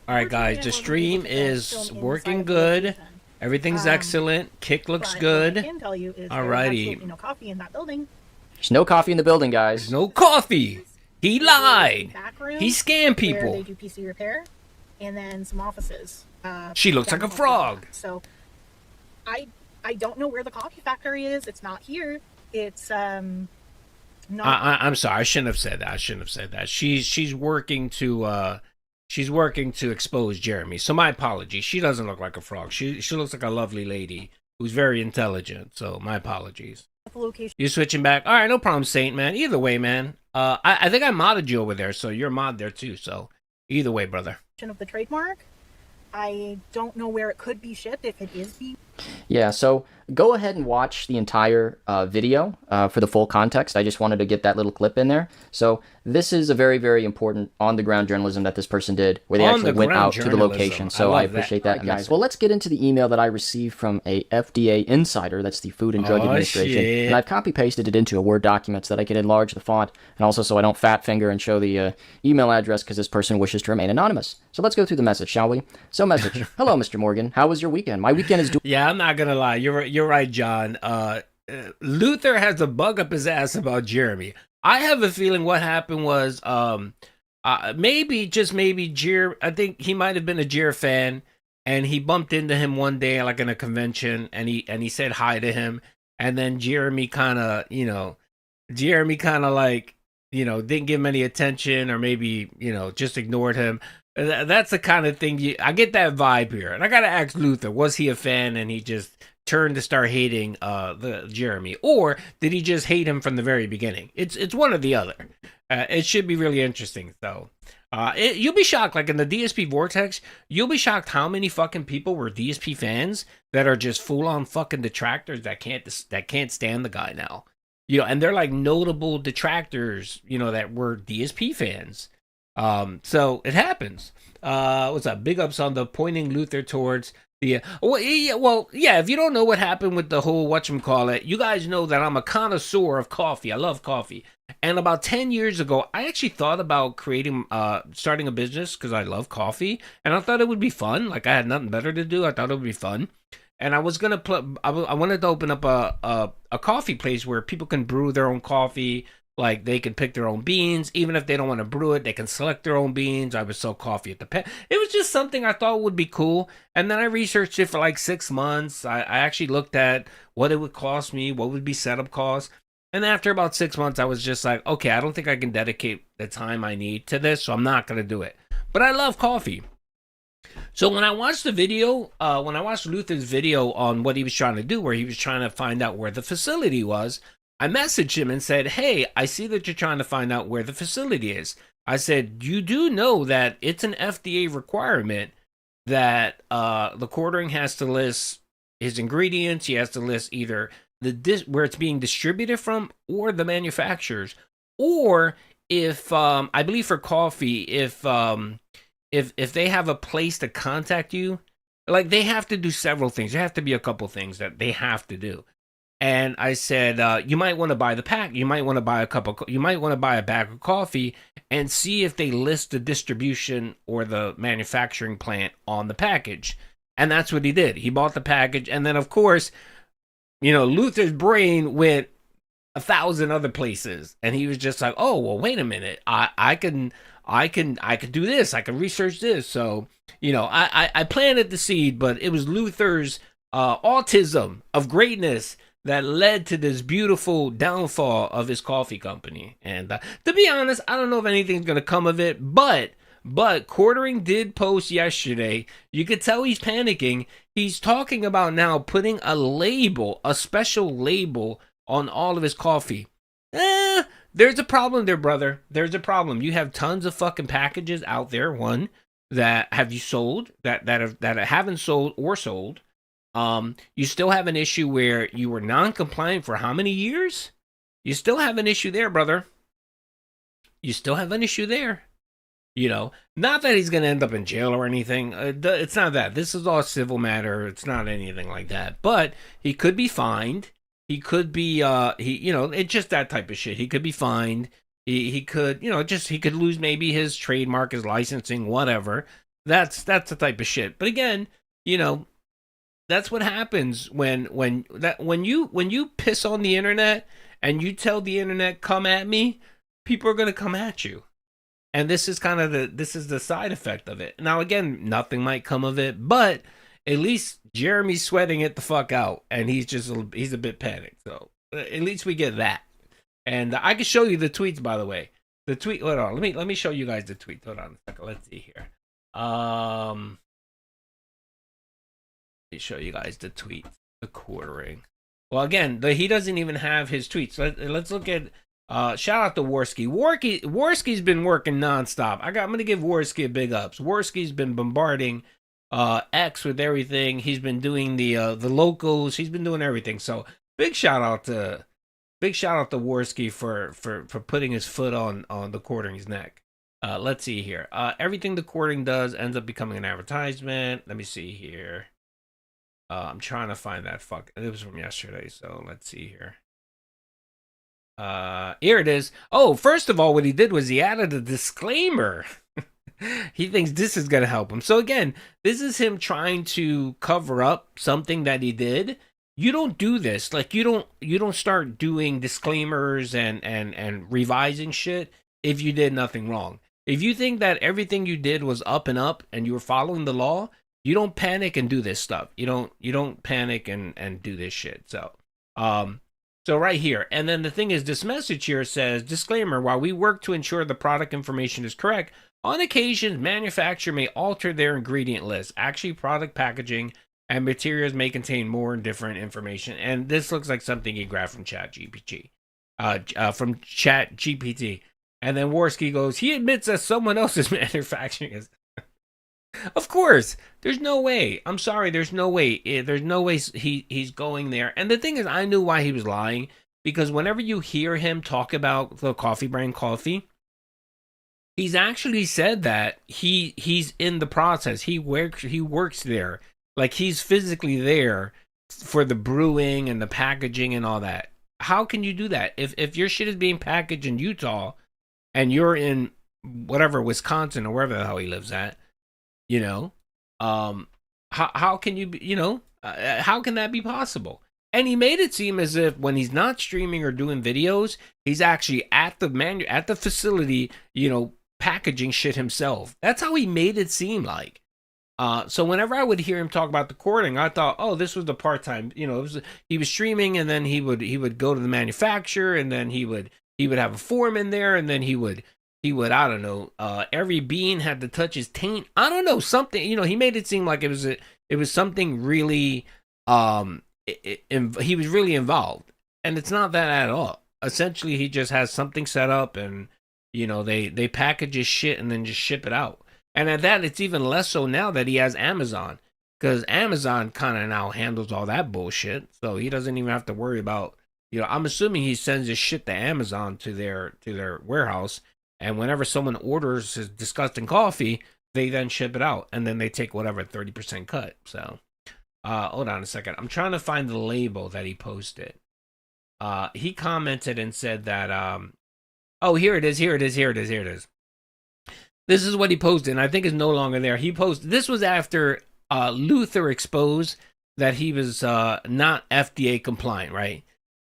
All right, guys, the stream is working good. Everything's excellent. Kick looks good. What I can tell you is Alrighty. there's no coffee in that building. There's no coffee in the building, guys. There's no coffee. He lied. He scammed Where people. they do PC repair, and then some offices. She looks like a frog. So, I don't know where the coffee factory is. It's not here. It's not. I'm sorry. I shouldn't have said that. She's working to expose Jeremy. So my apologies. She doesn't look like a frog. She looks like a lovely lady who's very intelligent. So my apologies. Location. You're switching back. All right, no problem, Saint, man. Either way, man. I think I modded you over there, so you're a mod there too. So either way, brother. Of the trademark. I don't know where it could be shipped if it is being. Yeah, so go ahead and watch the entire video for the full context. I just wanted to get that little clip in there. So this is a very, very important on-the-ground journalism that this person did, where they actually went out to the location. So I appreciate that, guys. Well, let's get into the email that I received from a FDA insider. That's the Food and Drug Administration. Shit. And I've copy-pasted it into a Word document so that I can enlarge the font, and also so I don't fat finger and show the email address because this person wishes to remain anonymous. So let's go through the message, shall we? So message. Hello, Mr. Morgan. How was your weekend? My weekend is Yeah, I'm not gonna lie. You're right, John. Luther has a bug up his ass about Jeremy. I have a feeling what happened was maybe Jer. I think he might have been a Jer fan, and he bumped into him one day like in a convention, and he said hi to him, and then Jeremy kind of like didn't give him any attention, or maybe just ignored him. That's the kind of thing I get that vibe here. And I gotta ask Luther, was he a fan and he just turned to start hating the Jeremy, or did he just hate him from the very beginning? It's one or the other. It should be really interesting though. You'll be shocked, like in the DSP Vortex, you'll be shocked how many fucking people were DSP fans that are just full on fucking detractors that can't stand the guy now. And they're like notable detractors, that were DSP fans. So it happens. What's up? Big ups on the pointing Luther towards the. If you don't know what happened with the whole whatchamacallit, you guys know that I'm a connoisseur of coffee. I love coffee. And about 10 years ago, I actually thought about starting a business because I love coffee, and I thought it would be fun. Like I had nothing better to do. I thought it would be fun. And I was gonna I wanted to open up a coffee place where people can brew their own coffee. Like they can pick their own beans, even if they don't want to brew it, they can select their own beans. I would sell coffee at the pet. It was just something I thought would be cool. And then I researched it for like 6 months. I actually looked at what it would cost me, what would be setup costs. And after about 6 months, I was just like, okay, I don't think I can dedicate the time I need to this, so I'm not going to do it. But I love coffee. So when I watched the video, when I watched Luther's video on what he was trying to do, where he was trying to find out where the facility was, I messaged him and said, hey, I see that you're trying to find out where the facility is. I said, you do know that it's an FDA requirement that the quartering has to list his ingredients. He has to list either where it's being distributed from or the manufacturers. Or if, I believe for coffee, if they have a place to contact you, like they have to do several things. There have to be a couple things that they have to do. And I said, you might want to buy the pack. You might want to buy you might want to buy a bag of coffee and see if they list the distribution or the manufacturing plant on the package. And that's what he did. He bought the package. And then, of course, Luther's brain went 1,000 other places. And he was just like, oh, well, wait a minute. I can do this. I can research this. So, I planted the seed, but it was Luther's autism of greatness that led to this beautiful downfall of his coffee company. And to be honest, I don't know if anything's going to come of it, but Quartering did post yesterday. You could tell he's panicking. He's talking about now putting a special label on all of his coffee. There's a problem there, brother. There's a problem. You have tons of fucking packages out there, one, that have you sold, that haven't sold or sold. You still have an issue where you were non-compliant for how many years? you still have an issue there, brother. You still have an issue there. You know, not that he's going to end up in jail or anything. It's not that. This is all a civil matter. It's not anything like that. But he could be fined. He could be, it's just that type of shit. He could be fined. He could, he could lose maybe his trademark, his licensing, whatever. That's the type of shit. But again, that's what happens when you piss on the internet and you tell the internet, come at me, people are going to come at you. And this is kind of the side effect of it. Now, again, nothing might come of it, but at least Jeremy's sweating it the fuck out, and he's a bit panicked. So at least we get that. And I can show you the tweets, by the way. The tweet. Hold on, let me show you guys the tweet. Hold on a second. Let's see here. Let me show you guys the tweet. The quartering. Well, again, he doesn't even have his tweets. Let's look at. Shout out to Worski. Worski's been working nonstop. I'm gonna give Worski a big ups. Worski's been bombarding X with everything. He's been doing the locals. He's been doing everything. So big shout out to Worski for putting his foot on the quartering's neck. Let's see here. Everything the quartering does ends up becoming an advertisement. Let me see here. I'm trying to find that it was from yesterday. So let's see here. Here it is. Oh, first of all, what he did was he added a disclaimer. He thinks this is going to help him. So again, this is him trying to cover up something that he did. You don't do this. Like you don't start doing disclaimers and revising shit if you did nothing wrong. If you think that everything you did was up and up and you were following the law, you don't panic and do this stuff. You don't panic and do this shit. So right here, and then the thing is, this message here says, disclaimer, while we work to ensure the product information is correct, on occasion, manufacturer may alter their ingredient list. Actually, product packaging and materials may contain more and different information. And this looks like something he grabbed from ChatGPT. And then Worski goes, he admits that someone else is manufacturing it. Of course, there's no way. I'm sorry, there's no way. There's no way he's going there. And the thing is, I knew why he was lying, because whenever you hear him talk about the coffee brand coffee, he's actually said that he's in the process. He works there. Like he's physically there for the brewing and the packaging and all that. How can you do that? If your shit is being packaged in Utah and you're in whatever, Wisconsin or wherever the hell he lives at, how can you, how can that be possible? And he made it seem as if when he's not streaming or doing videos, he's actually at the facility, packaging shit himself. That's how he made it seem like. So whenever I would hear him talk about the quartering, I thought, oh, this was the part-time, he was streaming, and then he would go to the manufacturer, and then he would have a foreman there, and then he would, I don't know, every bean had to touch his taint. I don't know, something, he made it seem like it was something really, he was really involved. And it's not that at all. Essentially, he just has something set up, and, they package his shit and then just ship it out. And at that, it's even less so now that he has Amazon, because Amazon kind of now handles all that bullshit. So he doesn't even have to worry about, I'm assuming he sends his shit to Amazon to their warehouse. And whenever someone orders his disgusting coffee, they then ship it out, and then they take whatever 30% cut. So, hold on a second. I'm trying to find the label that he posted. He commented and said that, oh, here it is. This is what he posted, and I think it's no longer there. He posted, this was after Luther exposed that he was not FDA compliant, right?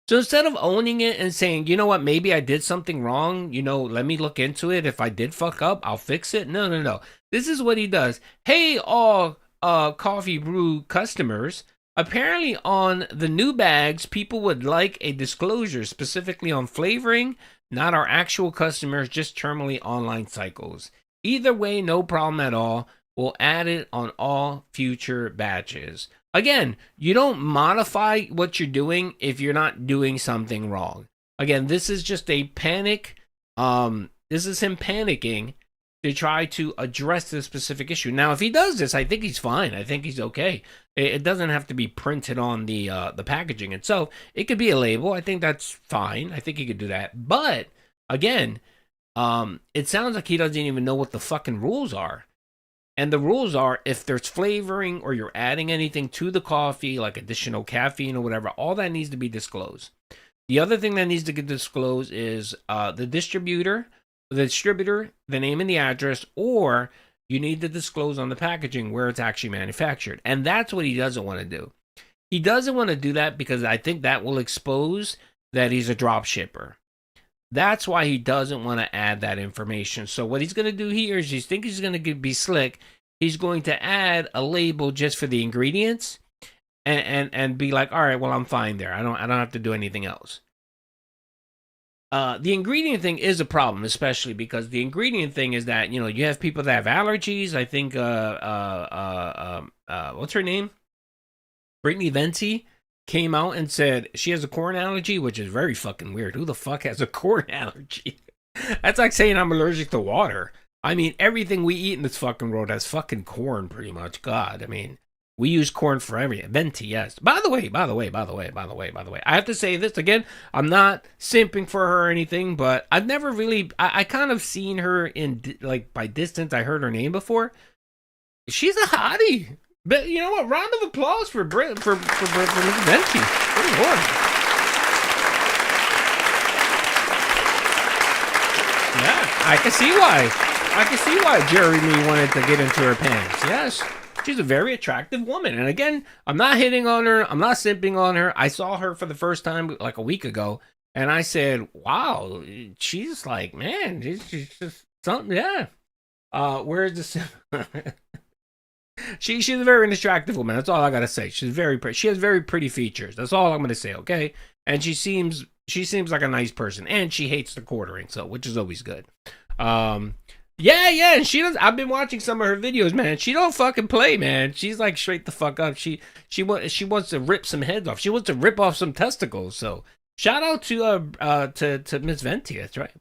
So instead of owning it and saying, you know what, maybe I did something wrong, let me look into it. If I did fuck up, I'll fix it. No. This is what he does. Hey, all coffee brew customers, apparently on the new bags, people would like a disclosure specifically on flavoring, not our actual customers, just terminally online cycles. Either way, no problem at all. We'll add it on all future batches. Again, you don't modify what you're doing if you're not doing something wrong. Again, this is just a panic. This is him panicking to try to address this specific issue. Now, if he does this, I think he's fine. I think he's okay. It doesn't have to be printed on the packaging itself. It could be a label. I think that's fine. I think he could do that. But again, it sounds like he doesn't even know what the fucking rules are. And the rules are, if there's flavoring or you're adding anything to the coffee, like additional caffeine or whatever, all that needs to be disclosed. The other thing that needs to get disclosed is the distributor, the name and the address, or you need to disclose on the packaging where it's actually manufactured. And that's what he doesn't want to do. He doesn't want to do that because I think that will expose that he's a drop shipper. That's why he doesn't want to add that information. So what he's going to do here is he's going to be slick. He's going to add a label just for the ingredients and be like, all right, well, I'm fine there. I don't have to do anything else. The ingredient thing is a problem, especially because the ingredient thing is that, you know, you have people that have allergies. I think, what's her name? Brittany Venti came out and said she has a corn allergy, which is very fucking weird. Who the fuck has a corn allergy? That's like saying I'm allergic to water. I mean, everything we eat in this fucking world has fucking corn, pretty much. God, I mean, we use corn for everything. Venti, yes. By the way, I have to say this again. I'm not simping for her or anything, but I've never really, I kind of seen her in, like, by distance. I heard her name before. She's a hottie. But you know what? Round of applause for Miss Venti. Good Lord. Yeah, I can see why. Jeremy wanted to get into her pants. Yes, she's a very attractive woman. And again, I'm not hitting on her. I'm not simping on her. I saw her for the first time like a week ago, and I said, "Wow, she's like, man, she's just something." Yeah. Where's the? She's a very attractive woman. That's all I gotta say. She's very pretty. She has very pretty features. That's all I'm gonna say. Okay, and she seems like a nice person, and she hates the quartering, so which is always good. Yeah, and she does. I've been watching some of her videos, man. She don't fucking play, man. She's like straight the fuck up. She wants to rip some heads off. She wants to rip off some testicles. So shout out to Miss Venti. That's right.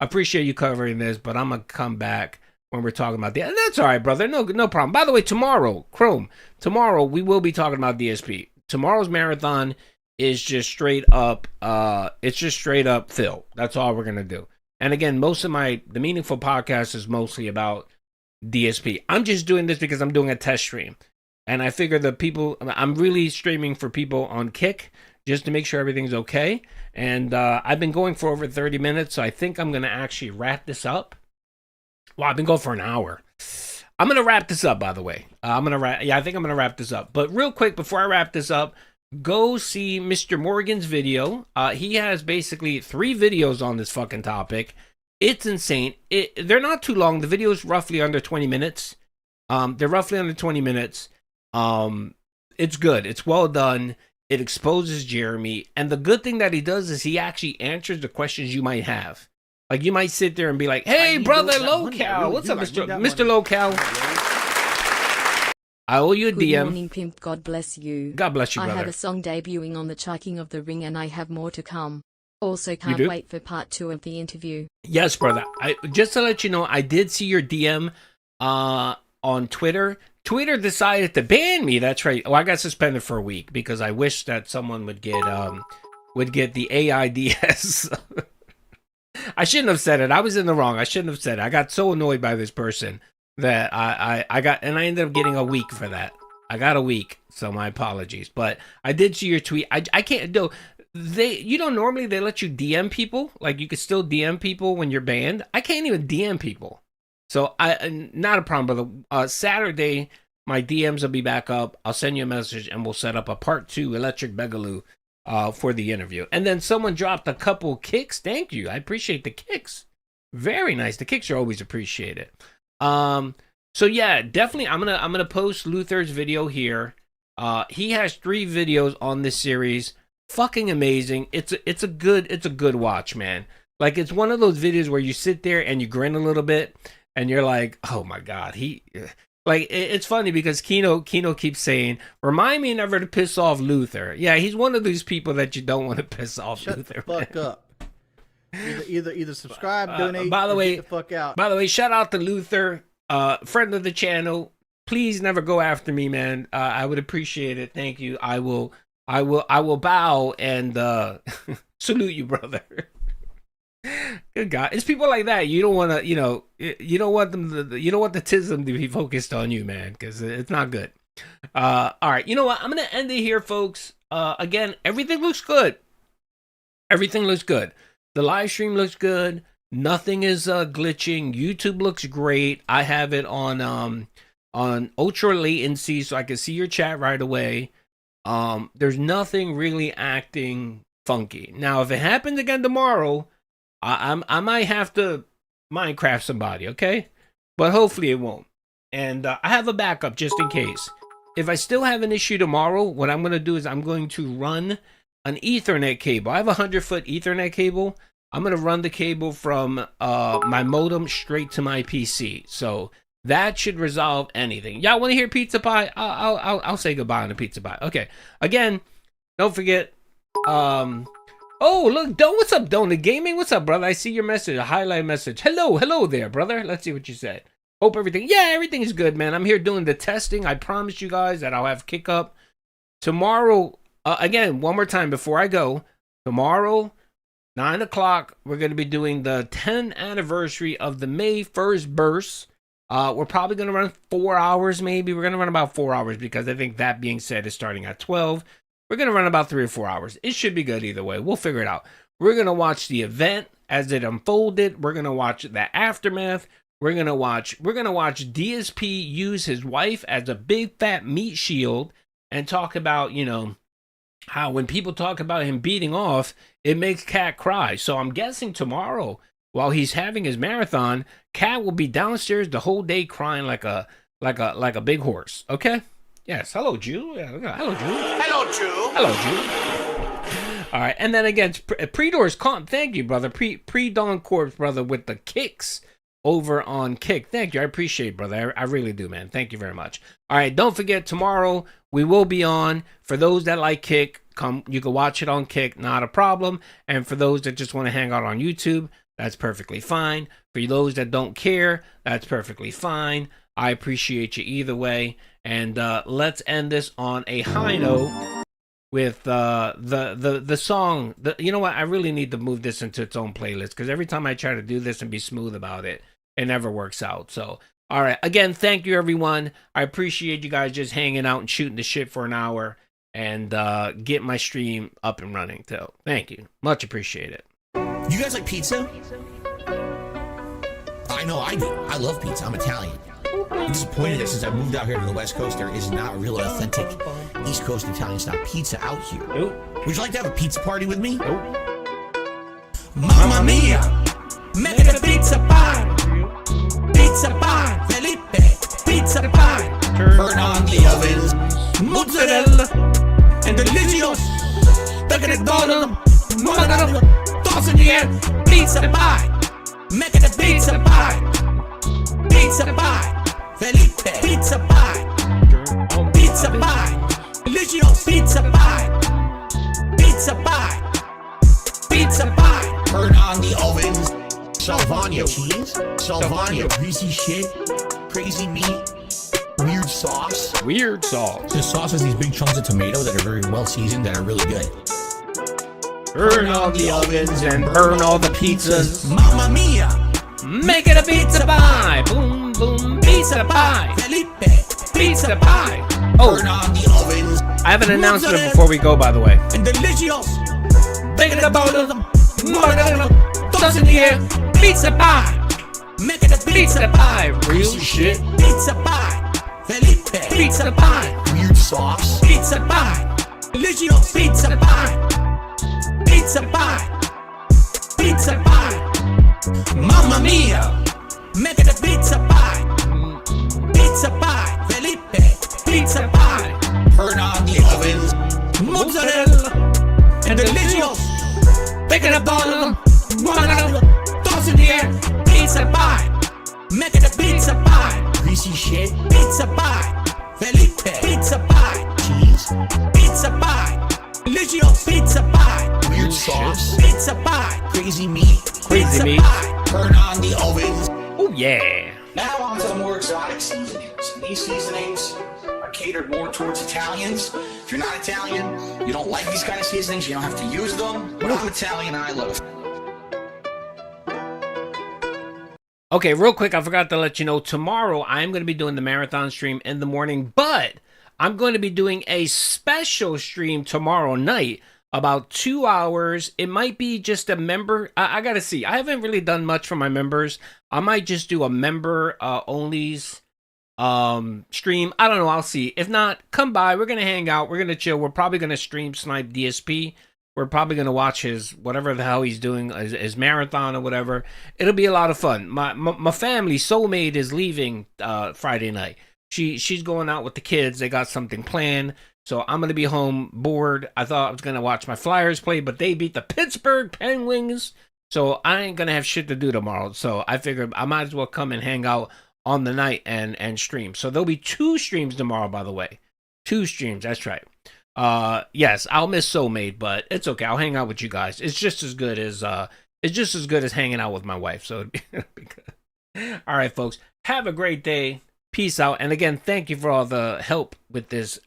I appreciate you covering this, but I'm gonna come back when we're talking about and that's all right, brother. No problem. By the way, tomorrow we will be talking about DSP. Tomorrow's marathon is just straight up. It's just straight up Phil. That's all we're gonna do. And again, most of the meaningful podcast is mostly about DSP. I'm just doing this because I'm doing a test stream, and I figure I'm really streaming for people on Kick just to make sure everything's okay. And I've been going for over 30 minutes, so I think I'm gonna actually wrap this up. Well, I've been going for an hour. I'm going to wrap this up, by the way. I think I'm going to wrap this up. But real quick, before I wrap this up, go see Mr. Morgan's video. He has basically 3 videos on this fucking topic. It's insane. They're not too long. The video is roughly under 20 minutes. They're roughly under 20 minutes. It's good. It's well done. It exposes Jeremy. And the good thing that he does is he actually answers the questions you might have. Like, you might sit there and be like, hey, brother Local. What's up, Mr. Local? I owe you a DM. Good morning, Pimp. God bless you. God bless you, brother. I have a song debuting on the Chucking of the Ring, and I have more to come. Also, can't wait for part 2 of the interview. Yes, brother. Just to let you know, I did see your DM on Twitter. Twitter decided to ban me. That's right. Oh, I got suspended for a week because I wish that someone would get the AIDS. I shouldn't have said it. I was in the wrong. I shouldn't have said it. I got so annoyed by this person that I ended up getting a week for that. I got a week, so my apologies. But I did see your tweet. I can't do. Normally they let you DM people. Like, you could still DM people when you're banned. I can't even DM people. So not a problem, brother. Saturday, my DMs will be back up. I'll send you a message and we'll set up a part 2 Electric Begaloo for the interview. And then someone dropped a couple kicks. Thank you. I appreciate the kicks. Very nice. The kicks are always appreciated. So yeah, definitely I'm gonna post Luther's video here. He has 3 videos on this series. Fucking amazing. It's a good watch, man. Like, it's one of those videos where you sit there and you grin a little bit and you're like, oh my god, it's funny because Kino keeps saying, remind me never to piss off Luther. Yeah, he's one of these people that you don't want to piss off. Shut Luther. the fuck up. Either subscribe, donate, by the way, get the fuck out. By the way, shout out to Luther, friend of the channel. Please never go after me, man. I would appreciate it. Thank you. I will bow and salute you, brother. Good God, it's people like that. You don't want to, you don't want them. You don't want the tism to be focused on you, man, because it's not good. All right, you know what? I'm gonna end it here, folks. Again, everything looks good. Everything looks good. The live stream looks good. Nothing is glitching. YouTube looks great. I have it on ultra latency, so I can see your chat right away. There's nothing really acting funky. Now, if it happens again tomorrow, I might have to Minecraft somebody, okay? But hopefully it won't. And I have a backup just in case. If I still have an issue tomorrow, what I'm going to do is I'm going to run an Ethernet cable. I have a 100-foot Ethernet cable. I'm going to run the cable from my modem straight to my PC. So that should resolve anything. Y'all want to hear Pizza Pie? I'll say goodbye on the Pizza Pie. Okay. Again, don't forget. Oh, look, Don. What's up, Don? The Gaming? What's up, brother? I see your message, a highlight message. Hello there, brother. Let's see what you said. Hope everything. Yeah, everything is good, man. I'm here doing the testing. I promise you guys that I'll have kick up tomorrow. Again, one more time before I go. Tomorrow, 9 o'clock, we're going to be doing the 10th anniversary of the May 1st burst. We're probably going to run 4 hours, maybe. We're going to run about 4 hours because I think that being said is starting at 12. We're going to run about 3 or 4 hours. It should be good either way. We'll figure it out. We're going to watch the event as it unfolded. We're going to watch the aftermath. We're going to watch DSP use his wife as a big fat meat shield and talk about, how when people talk about him beating off, it makes Cat cry. So I'm guessing tomorrow, while he's having his marathon, Cat will be downstairs the whole day crying like a big horse. Okay? Yes. Hello, Jew. Yeah, hello, Jew. Hello, Jew. Hello, Jew. All right. And then again, Pre-Doors Comp. Thank you, brother. Pre-Dawn Corpse, brother, with the kicks over on Kick. Thank you. I appreciate it, brother. I really do, man. Thank you very much. All right. Don't forget, tomorrow we will be on. For those that like Kick, you can watch it on Kick. Not a problem. And for those that just want to hang out on YouTube, that's perfectly fine. For those that don't care, that's perfectly fine. I appreciate you either way. And let's end this on a high note with the song. You know what? I really need to move this into its own playlist because every time I try to do this and be smooth about it, it never works out. So, all right. Again, thank you, everyone. I appreciate you guys just hanging out and shooting the shit for an hour and get my stream up and running. So, thank you. Much appreciated. You guys like pizza? I know I do. I love pizza. I'm Italian. I'm disappointed that since I moved out here to the West Coast, there is not a real authentic East Coast Italian style pizza out here. Nope. Would you like to have a pizza party with me? Nope. Mamma mia! Make it a pizza pie! Pizza pie! Felipe! Pizza pie! Turn on the ovens! Mozzarella! And delicious! Look at it, Donald! Toss in the air! Pizza pie! Make it a pizza pie! Pizza pie! Felipe! Pizza pie! Pizza pie! Delicious! Pizza pie! Pizza pie! Pizza pie! Turn on the ovens! Salvagna cheese? Salvagna greasy shit? Crazy meat? Weird sauce? Weird sauce. The sauce has these big chunks of tomato that are very well seasoned that are really good. Turn on the ovens and burn all the pizzas. Mamma mia! Make it a pizza pie! Boom, boom, pizza pie! Felipe! Pizza pie! Oh, Turn on the ovens! I have an announcement before we go, by the way. And delicious! Make it a bowl of them. Toss in the air. Pizza pie! Make it a Pizza pie! Real shit. Pizza pie! Felipe! Pizza pie! Weird sauce! Pizza pie! Delicious! Pizza pie! Pizza pie! Pizza pie! Mamma mia! Make it a pizza pie! Pizza pie! Felipe! Pizza pie! Turn on the ovens! Mozzarella! And delicious! Make it a bowl of them. Toss in the air! Pizza pie! Make it a pizza pie! Greasy shit! Pizza pie! Felipe! Pizza pie! Cheese! Pizza pie! Delicious! Pizza pie! Weird sauce. Pizza pie, crazy meat. Pizza pie, turn on the ovens. Oh yeah. Now on to the more exotic seasonings. These seasonings are catered more towards Italians. If you're not Italian, you don't like these kind of seasonings, you don't have to use them. But I'm Italian and I love it. Okay, real quick, I forgot to let you know, tomorrow I'm going to be doing the marathon stream in the morning, but I'm going to be doing a special stream tomorrow night, about 2 hours. It might be just a member. I got to see. I haven't really done much for my members. I might just do a member only's stream. I don't know. I'll see. If not, come by. We're going to hang out. We're going to chill. We're probably going to stream snipe DSP. We're probably going to watch his, whatever the hell he's doing, his marathon or whatever. It'll be a lot of fun. My family, soulmate, is leaving Friday night. She's going out with the kids. They got something planned. So I'm going to be home bored. I thought I was going to watch my Flyers play, but they beat the Pittsburgh Penguins. So I ain't going to have shit to do tomorrow. So I figured I might as well come and hang out on the night and stream. So there'll be 2 streams tomorrow, by the way. 2 streams. That's right. Yes, I'll miss Soulmate, but it's okay. I'll hang out with you guys. It's just as good as hanging out with my wife. So it'll be good. All right, folks. Have a great day. Peace out. And again, thank you for all the help with this